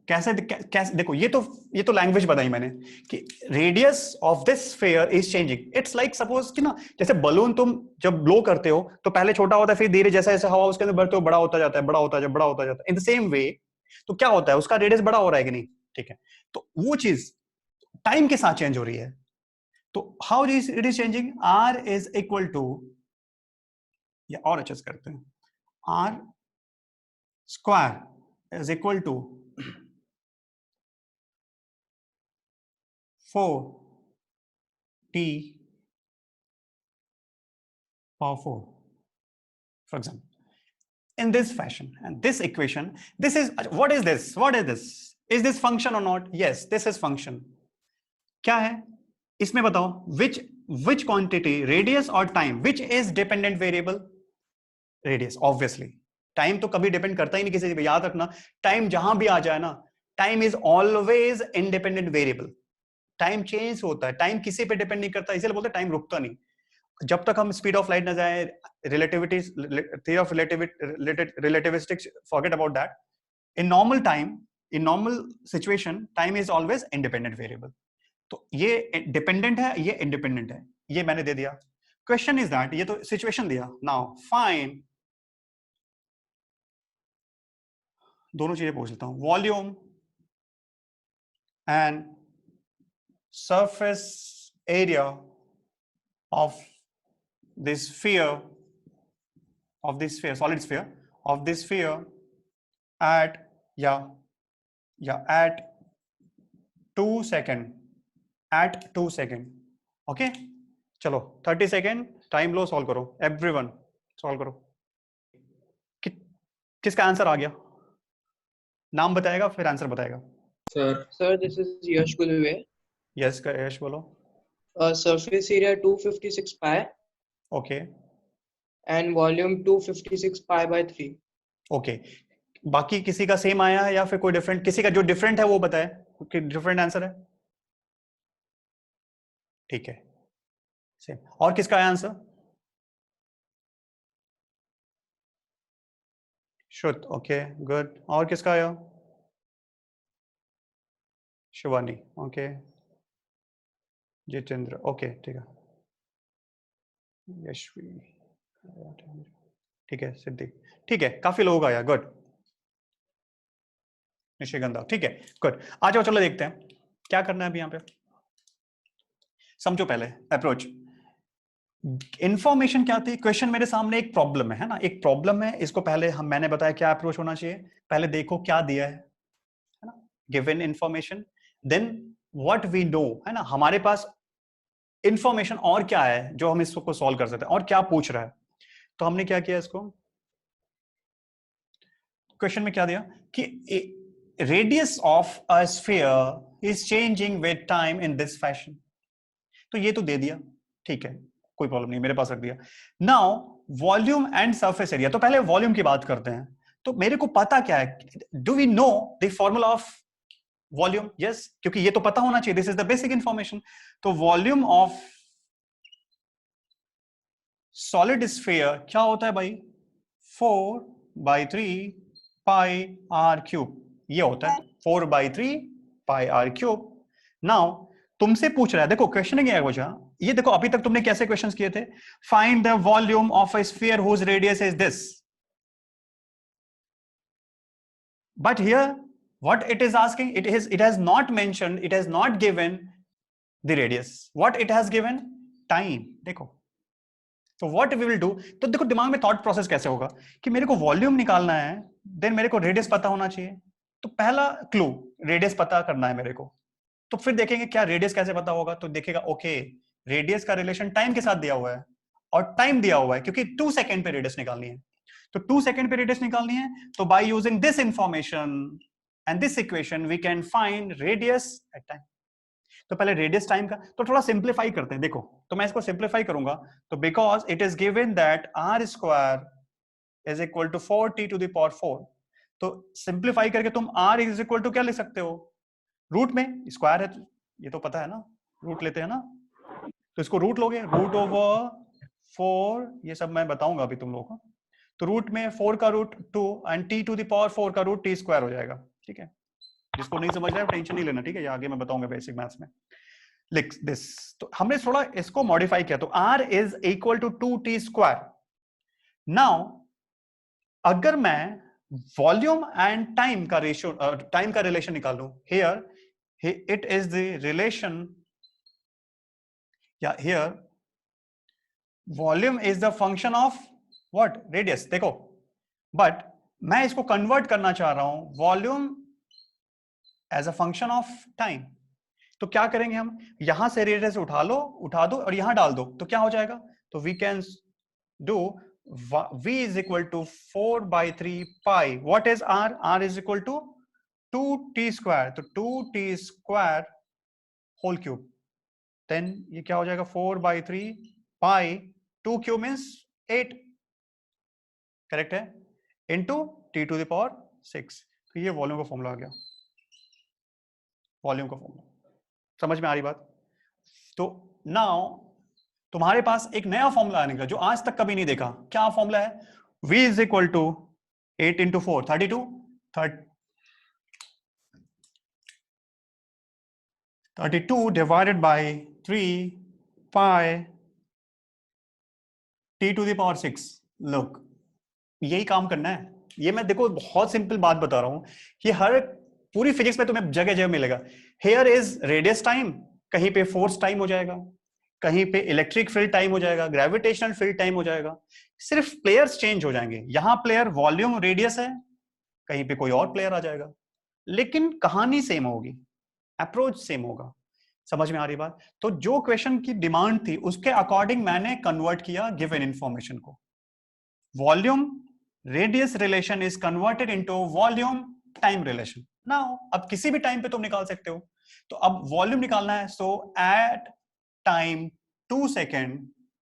कैसे देखो, ये तो लैंग्वेज बताई मैंने कि radius of this sphere is changing. It's like suppose कि ना, जैसे बलून तुम जब ब्लो करते हो तो पहले छोटा होता है, फिर धीरे जैसे जैसे हवा उसके अंदर बढ़ते हो बड़ा होता जाता है, बड़ा होता जाता है। इन द सेम वे तो क्या होता है, उसका रेडियस बड़ा हो रहा है कि नहीं? ठीक है, तो वो चीज टाइम के साथ चेंज हो रही है। तो how it is changing? R is equal to, या और अच्छे से करते हैं, r square is equal to 4t power 4, for example, in this fashion. And this equation, this is, what is this? Is this function or not? Yes, this is function. क्या है इसमें बताओ? which quantity, radius or time, which is dependent variable? Radius, obviously. Time तो कभी depend करता ही नहीं किसी पे, याद रखना। टाइम जहां भी आ जाए ना, time is always independent variable. Time change होता है, टाइम किसी पे डिपेंड नहीं करता, इसीलिए बोलते हैं टाइम रुकता नहीं। जब तक हम स्पीड ऑफ लाइट ना जाए, relativity, theory of relativistics, forget about that. In normal time, in normal situation, time is always independent variable. तो ये डिपेंडेंट है, ये इंडिपेंडेंट है, ये मैंने दे दिया। क्वेश्चन इज दैट, ये तो सिचुएशन दिया। नाउ फाइंड, दोनों चीजें पूछ लेता हूं, volume and surface area of this sphere, solid sphere, of this sphere at at 2 second, okay? चलो 30 सेकेंड टाइम लो, सॉल्व करो, एवरीवन सॉल्व करो। किसका आंसर आ गया? नाम बताएगा फिर आंसर बताएगा। Sir, this is Yash Gulve. Yes का यश बोलो। Surface area 256 pi okay and volume 256 pi by 3. Okay, बाकी किसी का सेम आया है या फिर कोई डिफरेंट? किसी का जो डिफरेंट है वो बताए कि डिफरेंट आंसर है। ठीक है, सेम। और किसका आया आंसर? श्रुत, ओके गुड। और किसका आया? शिवानी, ओके। जितेंद्र, ओके ठीक है। यशवी, ठीक है। सिद्धि, ठीक है। काफी लोग आया, गुड। निशिगंधा, ठीक है, गुड। आ जाओ, चलो देखते हैं क्या करना है अभी यहाँ पे। समझो पहले अप्रोच। इंफॉर्मेशन क्या थी? क्वेश्चन मेरे सामने एक प्रॉब्लम है ना, एक प्रॉब्लम है। इसको पहले मैंने बताया क्या अप्रोच होना चाहिए। पहले देखो क्या दिया है ना, given information, then what we know, है ना, हमारे पास इंफॉर्मेशन और क्या है जो हम इसको सॉल्व कर सकते हैं, और क्या पूछ रहा है। तो हमने क्या किया, इसको क्वेश्चन में क्या दिया कि radius of a sphere is changing with time in this fashion. तो ये तो दे दिया, ठीक है, कोई प्रॉब्लम नहीं, मेरे पास रख दिया। Now volume and surface area. तो पहले वॉल्यूम की बात करते हैं। तो मेरे को पता क्या है, do we know the formula of volume? Yes, क्योंकि ये तो पता होना चाहिए, this is the basic information. तो वॉल्यूम ऑफ सॉलिड स्फीयर क्या होता है भाई? 4/3 पाई आर क्यूब, ये होता है 4/3 पाई आर क्यूब। नाउ तुमसे पूछ रहा है, देखो क्वेश्चन क्या है कुछ, ये देखो अभी तक तुमने कैसे क्वेश्चंस किए थे? Find the volume of a sphere whose radius is this. But here, what it is asking, it has not mentioned, it has not given the radius. What it has given? Time. देखो, तो what we will do, तो देखो दिमाग में thought process कैसे होगा कि मेरे को वॉल्यूम निकालना है, देन मेरे को रेडियस पता होना चाहिए. तो पहला क्लू रेडियस पता करना है मेरे को. तो फिर देखेंगे क्या रेडियस कैसे पता होगा. तो देखेगा ओके, रेडियस का रिलेशन टाइम के साथ दिया हुआ है, और टाइम दिया हुआ है क्योंकि 2 सेकंड पे रेडियस निकालनी है. तो 2 सेकंड पे रेडियस निकालनी है, तो by using this information and this equation we can find radius at time. तो पहले रेडियस टाइम का तो थोड़ा सिंप्लीफाई करते हैं. देखो, तो मैं इसको सिंप्लीफाई करूंगा. तो because it is given that r square is equal to 4t to the power 4. तो सिंप्लीफाई करके तुम r इज इक्वल टू क्या लिख सकते हो? रूट में स्क्वायर है, ये तो पता है ना, रूट लेते हैं ना. तो इसको रूट लोगे, रूट ओवर 4, ये सब मैं बताऊंगा अभी तुम लोगों को. तो रूट में 4 का root 2 and t to the power 4 का रूट t स्क्वायर हो जाएगा. ठीक है, जिसको नहीं समझ रहा है टेंशन नहीं लेना. ठीक है, ये आगे मैं बताऊंगा बेसिक मैथ्स में. लिख दिस. तो हमने थोड़ा इसको मॉडिफाई किया. तो r is equal to 2t square. Now अगर मैं वॉल्यूम एंड टाइम का रेशियो, टाइम का रिलेशन निकालूं, here it is the relation, या here volume is the function of what? Radius. देखो, बट मैं इसको कन्वर्ट करना चाह रहा हूं volume as a function of time. तो क्या करेंगे हम? यहां से रेडियस उठा दो और यहां डाल दो, तो क्या हो जाएगा? तो we can do v is equal to 4/3 pi. What is r? r is equal to 2t square. तो 2t square whole cube. Then ये क्या हो जाएगा? 4/3 pi 2 cube means 8. करेक्ट है? into t to the power 6. तो ये volume का formula आ गया. वॉल्यूम का फॉर्मूला समझ में आ रही बात? तो नाउ तुम्हारे पास एक नया फॉर्मूला आने का जो आज तक कभी नहीं देखा. क्या फॉर्मूला है? v is equal to 8 into 4 32 divided by 3 pi t to the power 6. Look, यही काम करना है. ये मैं देखो बहुत सिंपल बात बता रहा हूं, ये हर पूरी फिजिक्स में तुम्हें जगह जगह मिलेगा. हियर इज रेडियस टाइम, कहीं पे फोर्स टाइम हो जाएगा, कहीं पे इलेक्ट्रिक फील्ड टाइम हो जाएगा, ग्रेविटेशनल फील्ड टाइम हो जाएगा. सिर्फ प्लेयर्स चेंज हो जाएंगे. यहां प्लेयर वॉल्यूम रेडियस है, कहीं पे कोई और प्लेयर आ जाएगा, लेकिन कहानी सेम होगी, अप्रोच सेम होगा. समझ में आ रही बात? तो जो क्वेश्चन की डिमांड थी उसके अकॉर्डिंग मैंने कन्वर्ट किया गिवन इंफॉर्मेशन को. Volume radius relation is converted into volume time relation. Now अब किसी भी टाइम पे तुम निकाल सकते हो. तो अब वॉल्यूम निकालना है, सो एट टाइम 2 सेकेंड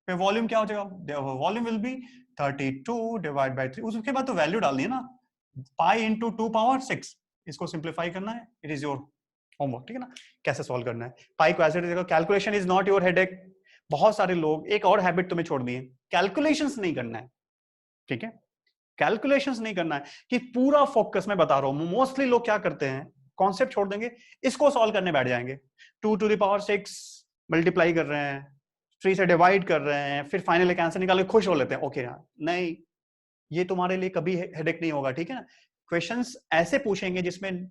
पे वॉल्यूम क्या हो जाएगा? Volume will be 32 divide by 3. उसके बाद तो वैल्यू डालनी है ना, पाई इंटू 2 पावर 6. इसको सिंप्लीफाई करना है. It is your homework. ठीक है ना, कैसे सॉल्व करना है. पाई को ऐसे देखो, calculation is not your headache. बहुत सारे लोग एक और हैबिट तुम्हें छोड़ दी है, कैलकुलेशंस नहीं करना है. ठीक है, कैलकुलेशंस नहीं करना है, कि पूरा फोकस मैं बता रहा हूं. मोस्टली लोग क्या करते हैं, कॉन्सेप्ट छोड़ देंगे, इसको सॉल्व करने बैठ जाएंगे. 2 टू द पावर 6 मल्टीप्लाई कर रहे हैं, 3 से डिवाइड कर रहे हैं, फिर फाइनल एक आंसर निकाल के खुश हो लेते हैं. ओके यार, नहीं, ये तुम्हारे लिए कभी हेडेक नहीं होगा. ठीक है ना, क्वेश्चंस ऐसे पूछेंगे जिसमें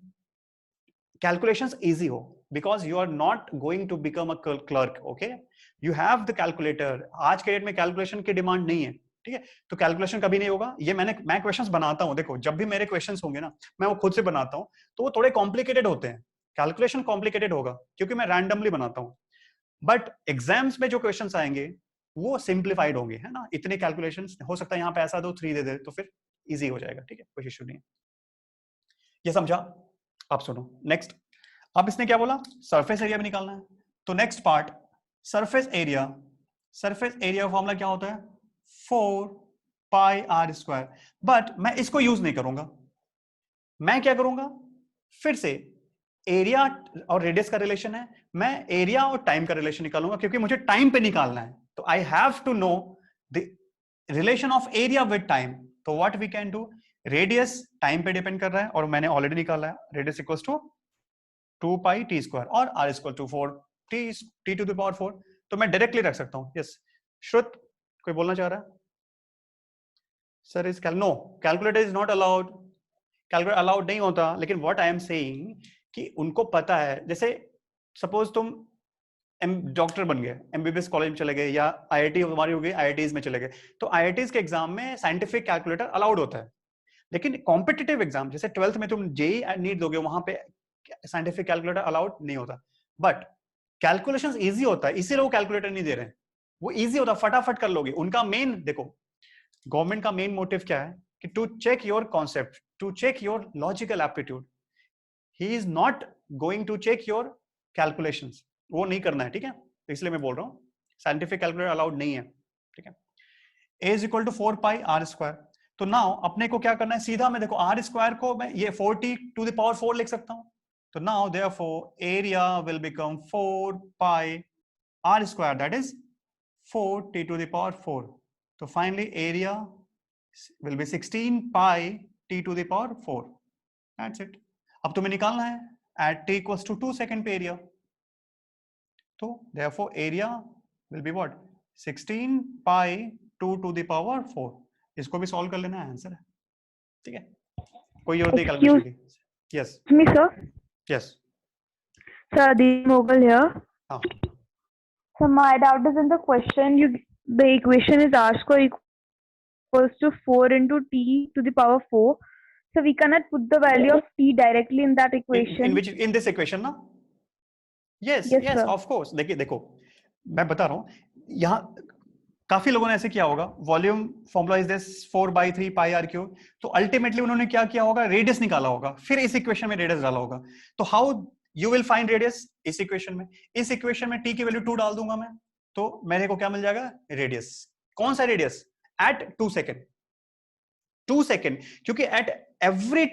कैलकुलेशंस इजी हो, because you are not going to become a clerk. Okay, you have the calculator. आज के डेट में कैलकुलेशन की डिमांड नहीं है. ठीक है, तो कैलकुलेशन कभी नहीं होगा. ये मैं क्वेश्चंस बनाता हूं, देखो जब भी मेरे क्वेश्चंस होंगे ना, मैं वो खुद से बनाता हूं, तो वो थोड़े कॉम्प्लिकेटेड होते हैं. कैलकुलेशन कॉम्प्लिकेटेड होगा क्योंकि मैं रैंडमली बनाता हूं. बट एग्जाम्स में जो क्वेश्चंस आएंगे वो सिंप्लीफाइड होंगे, है ना. इतने कैलकुलेशंस हो सकता है यहाँ पे ऐसा दो 3 दे दे, तो फिर इजी हो जाएगा. ठीक है, कोई इशू नहीं है. ये समझा? आप सुनो नेक्स्ट. अब इसने क्या बोला? सरफेस एरिया भी निकालना है. तो next part, surface area. Surface area formula क्या होता है? 4 पाई आर स्क्वायर. बट मैं इसको यूज नहीं करूंगा. मैं क्या करूंगा? फिर से एरिया और रेडियस का रिलेशन है, मैं एरिया और टाइम का रिलेशन निकालूंगा, क्योंकि मुझे टाइम पे निकालना है. तो I have to know the relation of area with time. तो what we can do, radius time पे डिपेंड कर रहा है और मैंने ऑलरेडी निकाला है. Radius equals to 2 pi t square और r equal to 4 t to the power 4. तो मैं डायरेक्टली रख सकता हूं. यस, श्रुत कोई बोलना चाह रहा है? Sir is no, calculator is not allowed. Calculator allowed नहीं होता, लेकिन व्हाट आई एम सेइंग कि उनको पता है, जैसे सपोज तुम डॉक्टर बन गए, एमबीबीएस कॉलेज में चले गए, या आईआईटी हमारी हो गई आईआईटीज में चले गए, तो आईआईटीज के एग्जाम में साइंटिफिक कैलकुलेटर अलाउड होता है, लेकिन कॉम्पिटिटिव एग्जाम जैसे 12th में तुम जेई नीट दोगे, वहां पे साइंटिफिक कैलकुलेटर अलाउड नहीं होता। बट कैलकुलेशंस इजी होता है, इसीलिए वो कैलकुलेटर नहीं दे रहे हैं, वो इजी होता है, फटाफट कर लोगे। उनका मेन देखो, गवर्नमेंट का मेन मोटिव क्या है कि to check your concept, to check your logical aptitude, he is not going to check your calculations, वो नहीं करना है, ठीक है। तो इसलिए मैं बोल रहा हूँ साइंटिफिक कैलकुलेटर अलाउड नहीं है, ठीक है। a is equal to 4 pi r square, तो नाउ अपने को क्या करना है, सीधा मैं देखो आर स्क्वायर को मैं ये 40 टू द पावर 4 लिख सकता हूं, तो now therefore area will become 4 pi r square, that is 4 t to the power 4, तो finally area will be 16 pi t to the power 4, that's it. अब तुम्हें निकालना है at t equals to 2 second पे एरिया, तो therefore area will be what 16 pi 2 to the power 4, इसको भी solve कर लेना है, आंसर है, ठीक है। कोई जरूरत नहीं कैलकुलेशन की। Yes Excuse me, sir. Yes Sir, Aditi Mogal here. हाँ So my doubt is in the question. The equation is r square equals to 4 into t to the power 4. So we cannot put the value of t directly in that equation. In which in this equation ना, yes Yes, yes sir. Of course. देखिए देखो मैं बता रहा हूँ, यहाँ काफी लोगों ने ऐसे किया होगा, volume formula is this 4/3 pi r cube, तो अल्टीमेटली उन्होंने क्या किया होगा, रेडियस निकाला होगा, फिर इस इक्वेशन में रेडियस डाला होगा। तो how you will find radius इस इक्वेशन में, इस इक्वेशन में t की वैल्यू 2 डाल दूंगा मैं, तो मेरे को क्या मिल जाएगा, रेडियस। कौन सा रेडियस, एट 2 सेकेंड, 2 सेकेंड, क्योंकि at every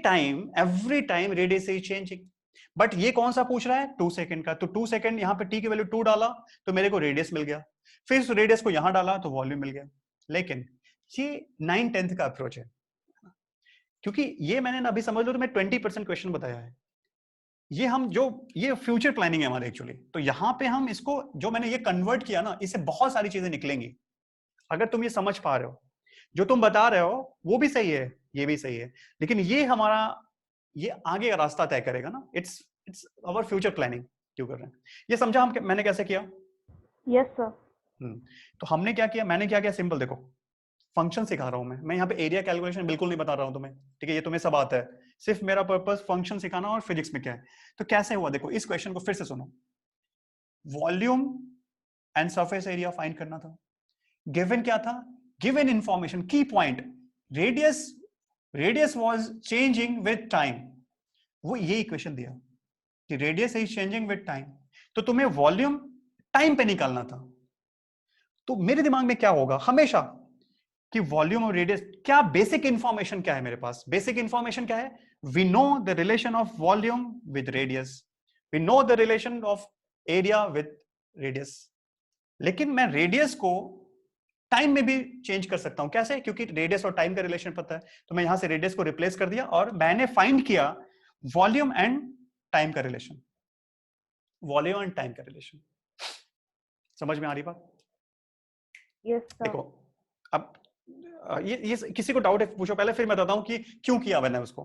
time radius is changing, but ये कौन सा पूछ रहा है, 2 सेकेंड का, तो 2 सेकेंड यहाँ पे t की वैल्यू 2 डाला तो मेरे को रेडियस मिल गया, फिर उस रेडियस को यहां डाला तो वॉल्यूम मिल गया। लेकिन ये 9/10 का अप्रोच है, क्योंकि ये मैंने ना अभी समझ लो तो मैं 20% क्वेश्चन बताया है, ये हम जो ये फ्यूचर प्लानिंग है हमारे एक्चुअली, तो यहाँ पे हम इसको जो मैंने ये कन्वर्ट किया ना, इससे बहुत सारी चीजें निकलेंगी, अगर तुम ये समझ पा रहे हो, जो तुम बता रहे हो वो भी सही है, ये भी सही है, लेकिन ये हमारा ये आगे का रास्ता तय करेगा ना, इट्स आवर फ्यूचर प्लानिंग क्यों कर रहे हैं, ये समझा हम मैंने कैसे किया। Yes, sir. तो हमने क्या किया, मैंने क्या किया, सिंपल देखो, फंक्शन सिखा रहा हूं मैं यहाँ पे एरिया कैलकुलेशन बिल्कुल नहीं बता रहा हूं तुम्हें, ठीक है, ये तुम्हें सब आता है, सिर्फ मेरा पर्पस फंक्शन सिखाना और फिजिक्स में क्या है। तो कैसे हुआ, देखो इस क्वेश्चन को फिर से सुनो, volume and surface area find करना था, गिवन क्या था, गिवन इंफॉर्मेशन, की point, radius was changing with time, वो ये इक्वेशन दिया कि radius is changing with time, तो तुम्हें वॉल्यूम टाइम पे निकालना था। तो मेरे दिमाग में क्या होगा हमेशा कि वॉल्यूम और रेडियस, क्या बेसिक इंफॉर्मेशन क्या है मेरे पास, बेसिक इंफॉर्मेशन क्या है, we know the relation of volume with radius, we know the relation of area with radius, लेकिन मैं रेडियस को टाइम में भी चेंज कर सकता हूं, कैसे, क्योंकि रेडियस और टाइम का रिलेशन पता है, तो मैं यहां से रेडियस को रिप्लेस कर दिया और मैंने फाइंड किया वॉल्यूम एंड टाइम का रिलेशन, वॉल्यूम एंड टाइम का रिलेशन। समझ में आ रही बात। Yes, sir. देखो अब ये किसी को डाउट है पूछो पहले, फिर मैं बताता हूं कि क्यों किया मैंने उसको।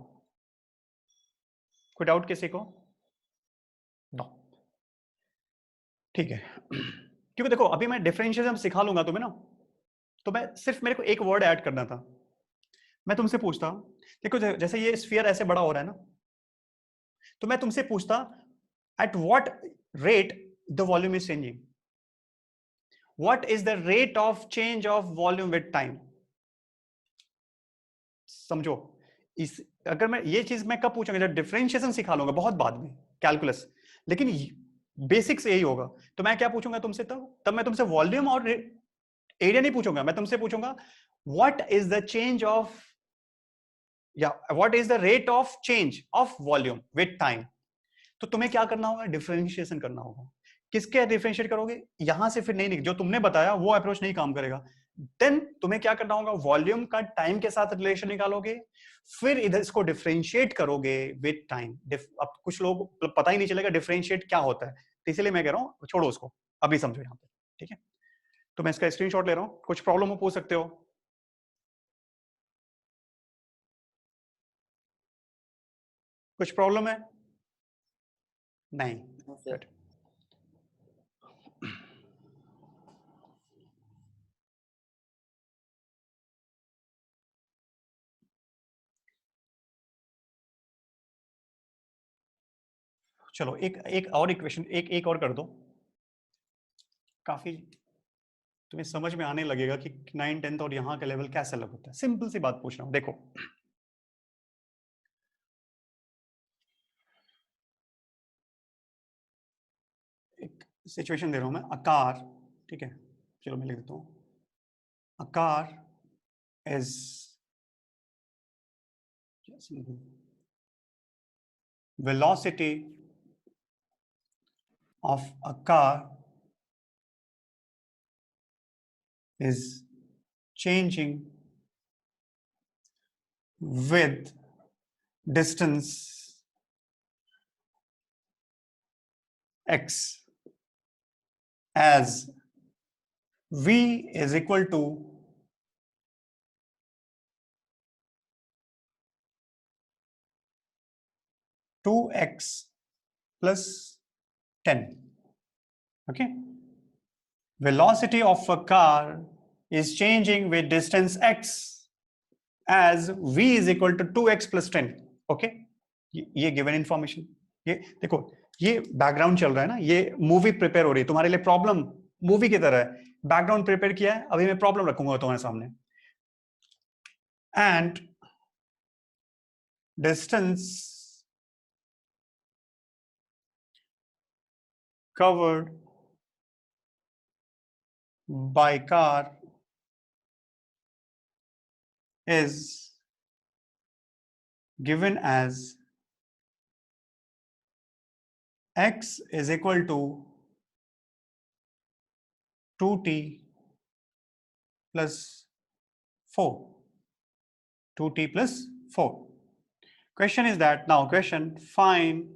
कोई डाउट किसी को? नो, ठीक है। क्योंकि देखो अभी मैं डिफरेंशिएशन सिखा लूंगा तुम्हें ना, तो मैं सिर्फ मेरे को एक वर्ड ऐड करना था। मैं तुमसे पूछता, देखो जैसे ये स्फीयर ऐसे बड़ा हो रहा है ना, तो मैं तुमसे पूछता at what rate the volume is changing, what is the rate of change of volume with time. समझो, इस अगर मैं ये चीज मैं कब पूछूंगा, जब डिफरेंशिएशन सिखा लूंगा बहुत बाद में, कैलकुलस, लेकिन बेसिक्स यही होगा। तो मैं क्या पूछूंगा तुमसे, तब मैं तुमसे वॉल्यूम और एरिया नहीं पूछूंगा, मैं तुमसे पूछूंगा what is the change of, या what is the rate of change of volume with time. तो तुम्हें क्या करना होगा, डिफरेंशिएशन करना होगा। किसके डिफरेंशिएट करोगे, यहां से फिर नहीं, जो तुमने बताया वो अप्रोच नहीं काम करेगा। देन तुम्हें क्या करना होगा, वॉल्यूम का टाइम के साथ रिलेशन निकालोगे, फिर इधर इसको डिफरेंशिएट करोगे विद टाइम। अब कुछ लोग पता ही नहीं चलेगा डिफरेंशिएट क्या होता है, तो इसलिए मैं कह रहा हूं छोड़ो उसको, अभी समझो यहाँ पे, ठीक है। तो मैं इसका स्क्रीनशॉट ले रहा हूं, कुछ प्रॉब्लम हो पूछ सकते हो। कुछ प्रॉब्लम है? नहीं। Good. चलो एक और इक्वेशन एक और कर दो, काफी तुम्हें समझ में आने लगेगा कि 9 10th और यहाँ का लेवल कैसे अलग होता है। सिंपल सी बात पूछ रहा हूं, देखो एक सिचुएशन दे रहा हूं मैं, आकार, ठीक है, चलो मैं लिख देता हूं, आकार is velocity of a car is changing with distance x as v is equal to two x plus 10. Okay, velocity of a car is changing with distance x as v is equal to 2x plus 10. Okay, ये given information, ये देखो ये background चल रहा है ना, ये movie prepare हो रही है तुम्हारे लिए, प्रॉब्लम मूवी की तरह है, बैकग्राउंड प्रिपेयर किया है, अभी मैं प्रॉब्लम रखूंगा तुम्हारे सामने। And distance covered by car is given as x is equal to 2t plus 4. 2t plus 4. Question is that, now question, find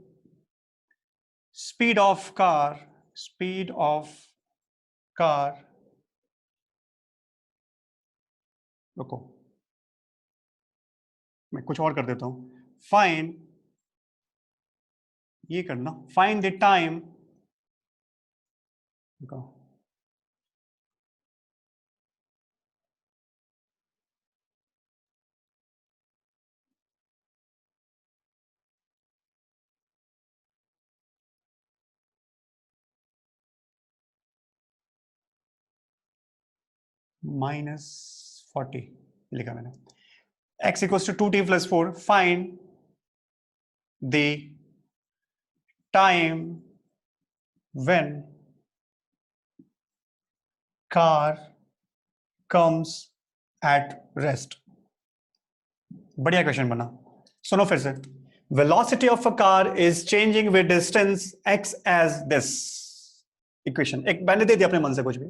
speed of car रुको मैं कुछ और कर देता हूं, फाइंड, ये करना, फाइंड द टाइम, -40 लिखा मैंने, x equals to 2t plus 4, find the time when car comes at rest. बढ़िया क्वेश्चन बना, सुनो फिर से, velocity of a car is changing with distance x as this, equation एक मैंने दे दिया अपने मन से कुछ भी,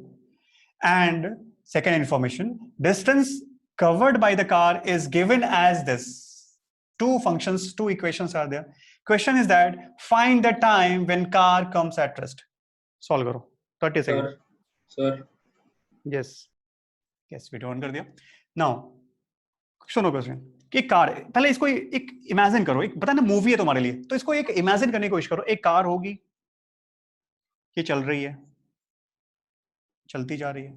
and second information, distance covered by the car is given as this. Two functions, two equations are there. Question is that find the time when car comes at rest. Solve करो 30 seconds. Sir. Yes. Yes, video on कर दिया. Now सुनो question, कि car, पहले इसको एक imagine करो, एक पता ना मूवी है तुम्हारे लिए, तो इसको एक इमेजिन करने की कोशिश करो, एक कार होगी, ये चल रही है, चलती जा रही है,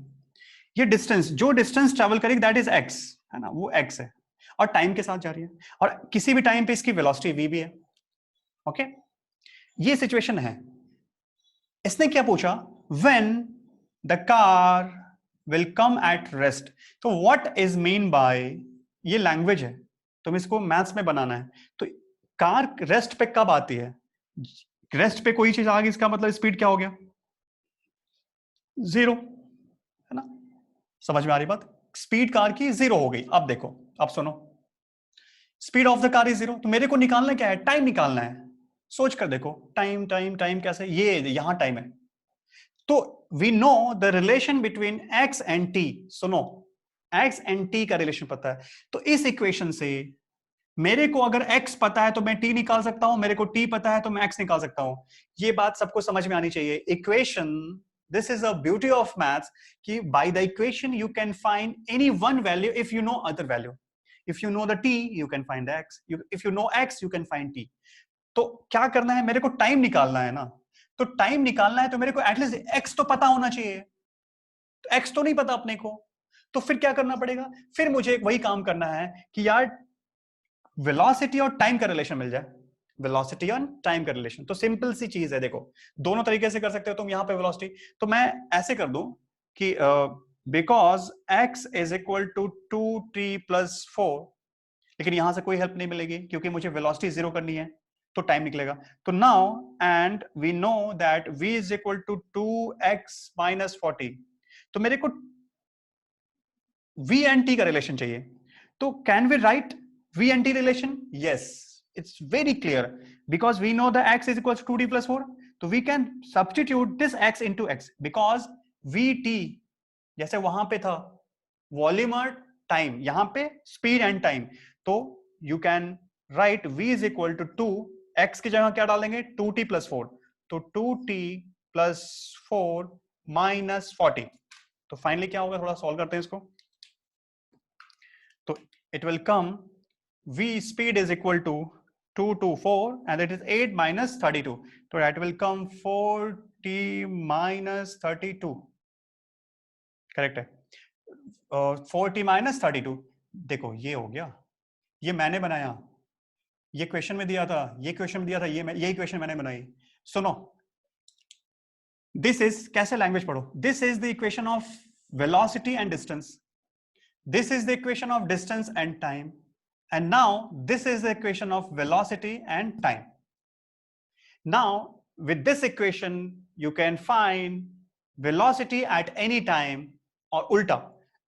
ये डिस्टेंस, जो डिस्टेंस ट्रैवल करेगी दैट इज x, है ना, वो x है, और टाइम के साथ जा रही है, और किसी भी टाइम पे इसकी वेलोसिटी v भी है। ओके, ये सिचुएशन है। इसने क्या पूछा, when the car will come at rest, तो व्हाट इज मीन बाय, ये लैंग्वेज है, तुम इसको मैथ्स में बनाना है, तो कार रेस्ट पे कब आती है, रेस्ट पे कोई चीज आ गई, इसका मतलब स्पीड क्या हो गया, 0, है ना, समझ में आ रही बात, स्पीड कार की 0 हो गई। अब देखो, अब सुनो, speed of the car is 0, तो मेरे को निकालना क्या है, टाइम निकालना है, सोच कर देखो, टाइम टाइम टाइम कैसे, ये यहां टाइम है, तो we know the relation between x and t, सुनो x एंड t का रिलेशन पता है, तो इस इक्वेशन से मेरे को अगर x पता है तो मैं t निकाल सकता हूं, मेरे को t पता है तो मैं x निकाल सकता हूं, ये बात सबको समझ में आनी चाहिए। Equation, this is a beauty of maths, कि by the equation you can find any one value if you know other value. If you know the t, you can find the x. If you know x, you can find t. तो क्या करना है, मेरे को time निकालना है ना, तो टाइम निकालना है तो मेरे को एटलीस्ट x तो पता होना चाहिए, तो x तो नहीं पता अपने को, तो फिर क्या करना पड़ेगा, फिर मुझे वही काम करना है कि यार वेलोसिटी और टाइम का रिलेशन मिल जाए, वेलोसिटी और टाइम का रिलेशन। तो सिंपल सी चीज है, देखो दोनों तरीके से कर सकते हो तुम यहाँ पे वेलोसिटी। तो मैं ऐसे कर दूं कि because x is equal to 2t plus 4, लेकिन यहां से कोई हेल्प नहीं मिलेगी क्योंकि मुझे वेलोसिटी जीरो करनी है, तो टाइम निकलेगा। तो now and we know that v is equal to 2x minus 40, तो मेरे को v and t का रिलेशन चाहिए। तो can we write v and t relation? Yes, it's very clear because we know the x is equal to 2t plus 4, so we can substitute this x into x because vt जैसे वहां पे था volume और time, यहां पे speed and time, तो you can write v is equal to 2, x की जगह क्या डालेंगे 2t plus 4, तो 2t plus 4 minus 40। तो फाइनली क्या होगा, थोड़ा सॉल्व करते हैं इसको। तो it will come v speed is equal to 2 to 4 and it is 8 minus 32, so that will come 4t minus 32, correct है। 4t minus 32, देखो ये हो गया, ये मैंने बनाया, ये क्वेश्चन में दिया था, ये क्वेश्चन में दिया था, यही क्वेश्चन मैंने बनाई। सुनो, दिस इज, कैसे लैंग्वेज पढ़ो, this is the equation of velocity and distance, this is the equation of distance and time, and now this is the equation of velocity and time. Now with this equation you can find velocity at any time, or ulta,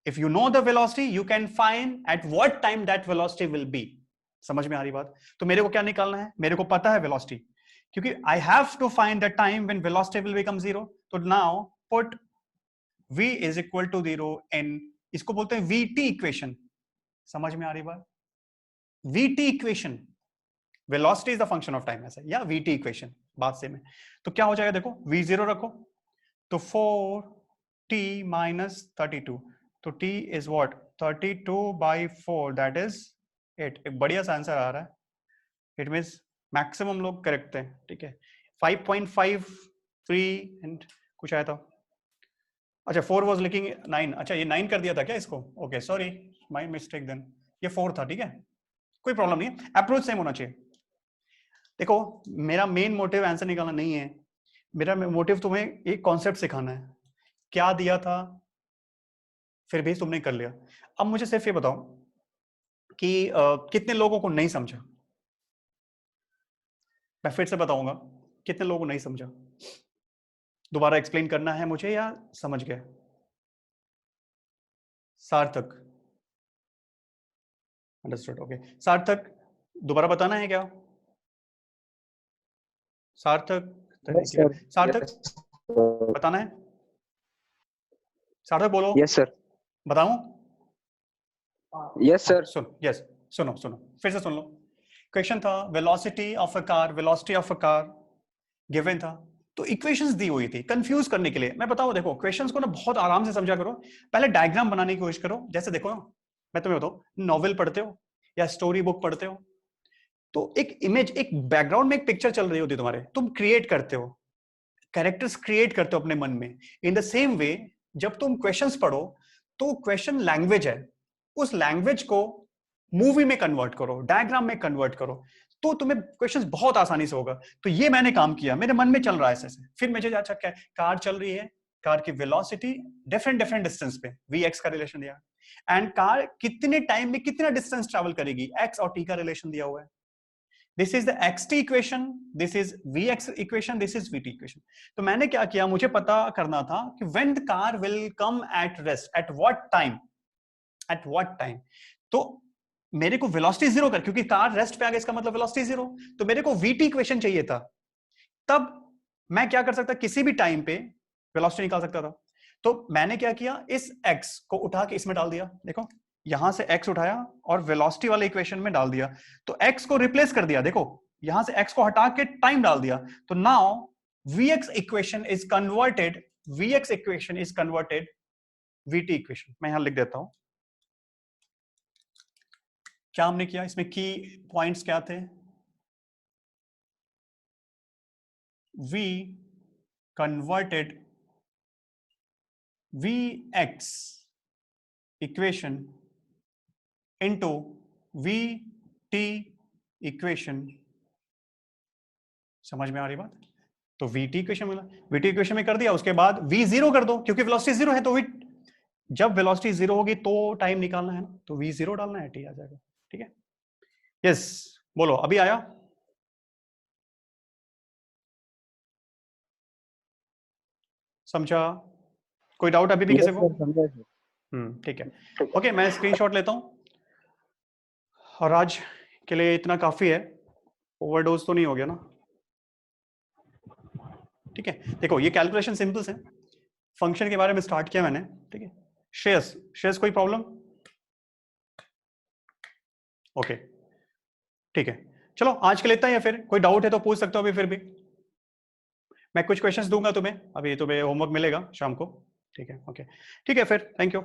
if you know the velocity you can find at what time that velocity will be। समझ में आ रही बात? तो मेरे को क्या निकालना है, मेरे को पता है velocity, क्योंकि I have to find the time when velocity will become 0, तो now put v is equal to 0 in, इसको बोलते हैं vt equation। समझ में आ रही बात? vt equation, velocity is the function of time, ऐसा, या vt equation, बात सेम है। तो क्या हो जाएगा, देखो v0 रखो तो 4t minus 32, तो t is what 32 by 4, that is 8। एक बढ़िया सा आंसर आ रहा है, इट मींस मैक्सिमम लोग करेक्ट हैं, ठीक है। 5.53 एंड कुछ आया था, अच्छा 4 was लिखिंग 9, अच्छा ये 9 कर दिया था क्या इसको, okay sorry my mistake, then ये 4 था, ठीक है, कोई प्रॉब्लम नहीं है, अप्रोच सेम होना चाहिए। देखो मेरा मेन मोटिव आंसर निकालना नहीं है, मेरा मोटिव तुम्हें एक कॉन्सेप्ट सिखाना है, क्या दिया था फिर भी तुमने कर लिया। अब मुझे सिर्फ ये बताओ कि कितने लोगों को नहीं समझा, मैं फिर से बताऊंगा, कितने लोगों को नहीं समझा, दोबारा एक्सप्लेन करना है मुझे या समझ गए? सार्थक, अंडरस्टूड, ओके। सार्थक दोबारा बताना है क्या? सार्थक, सार्थक बताना है? सार्थक बोलो। Yes sir. बताऊं? Yes sir. सुन, यस, सुनो सुनो फिर से सुन लो। क्वेश्चन था velocity of a car, velocity of a car given था, तो इक्वेशंस दी हुई थी कंफ्यूज करने के लिए। मैं बताऊं, देखो क्वेश्चंस को ना बहुत आराम से समझा करो, पहले डायग्राम बनाने की कोशिश करो। जैसे देखो मैं तुम्हें बताऊं, नॉवेल पढ़ते हो या स्टोरी बुक पढ़ते हो, तो एक इमेज, एक बैकग्राउंड में एक पिक्चर चल रही होती है तुम्हारे, तुम क्रिएट करते हो, कैरेक्टर्स क्रिएट करते हो अपने मन में। इन द सेम वे जब तुम क्वेश्चंस पढ़ो तो क्वेश्चन लैंग्वेज है, उस लैंग्वेज को मूवी में कन्वर्ट करो, डायग्राम में कन्वर्ट करो, तो तुम्हें क्वेश्चंस बहुत आसानी से होगा। तो ये मैंने काम किया, मेरे मन में चल रहा है ऐसे। फिर मुझे अच्छा क्या, कार चल रही है, कार की वेलोसिटी डिफरेंट डिफरेंट डिस्टेंस पे vx का रिलेशन दिया, एंड कार कितने टाइम में कितना डिस्टेंस ट्रैवल करेगी, x और t का रिलेशन दिया हुआ है। This is the xt equation, this is vx equation, this is vt equation. तो मैंने क्या किया, मुझे पता करना था कि when the car will come at rest, at what time, at what time. तो मेरे को वेलोसिटी जीरो कर, क्योंकि कार रेस्ट पे आ गया, इसका मतलब वेलोसिटी जीरो, तो मेरे को vt इक्वेशन चाहिए था। तब मैं क्या कर सकता, किसी भी टाइम पे वेलोसिटी निकाल सकता था। तो मैंने क्या किया, इस x को उठा के इसमें डाल दिया, देखो यहां से x उठाया और वेलोसिटी वाले इक्वेशन में डाल दिया, तो x को रिप्लेस कर दिया, देखो यहां से x को हटा के टाइम डाल दिया, तो now vx equation is converted, vx equation is converted vt equation. मैं यहां लिख देता हूं, क्या हमने किया इसमें, की पॉइंट्स क्या थे? We converted Vx equation into Vt equation. समझ में आ रही बात? तो Vt इक्वेशन मिला, Vt इक्वेशन में कर दिया, उसके बाद V0 कर दो, क्योंकि वेलोसिटी जीरो है तो जब वेलोसिटी जीरो होगी तो टाइम निकालना है ना, तो V0 डालना है, t आ जाएगा। ठीक है, यस बोलो, अभी आया? समझा? कोई डाउट अभी भी किसी को? ठीक है, ओके मैं स्क्रीनशॉट लेता हूं, और आज के लिए इतना काफी है, ओवरडोज तो नहीं हो गया ना? ठीक है, देखो ये कैलकुलेशन सिंपल्स है, फंक्शन के बारे में स्टार्ट किया मैंने। ठीक है, श्रेयस कोई प्रॉब्लम? ओके ठीक है, चलो आज के लिए इतना ही है, फिर कोई डाउट है तो पूछ सकते हो अभी, फिर भी मैं कुछ क्वेश्चंस दूंगा तुम्हें, अभी तुम्हें होमवर्क मिलेगा शाम को। ठीक है, ओके ठीक है, फिर थैंक यू।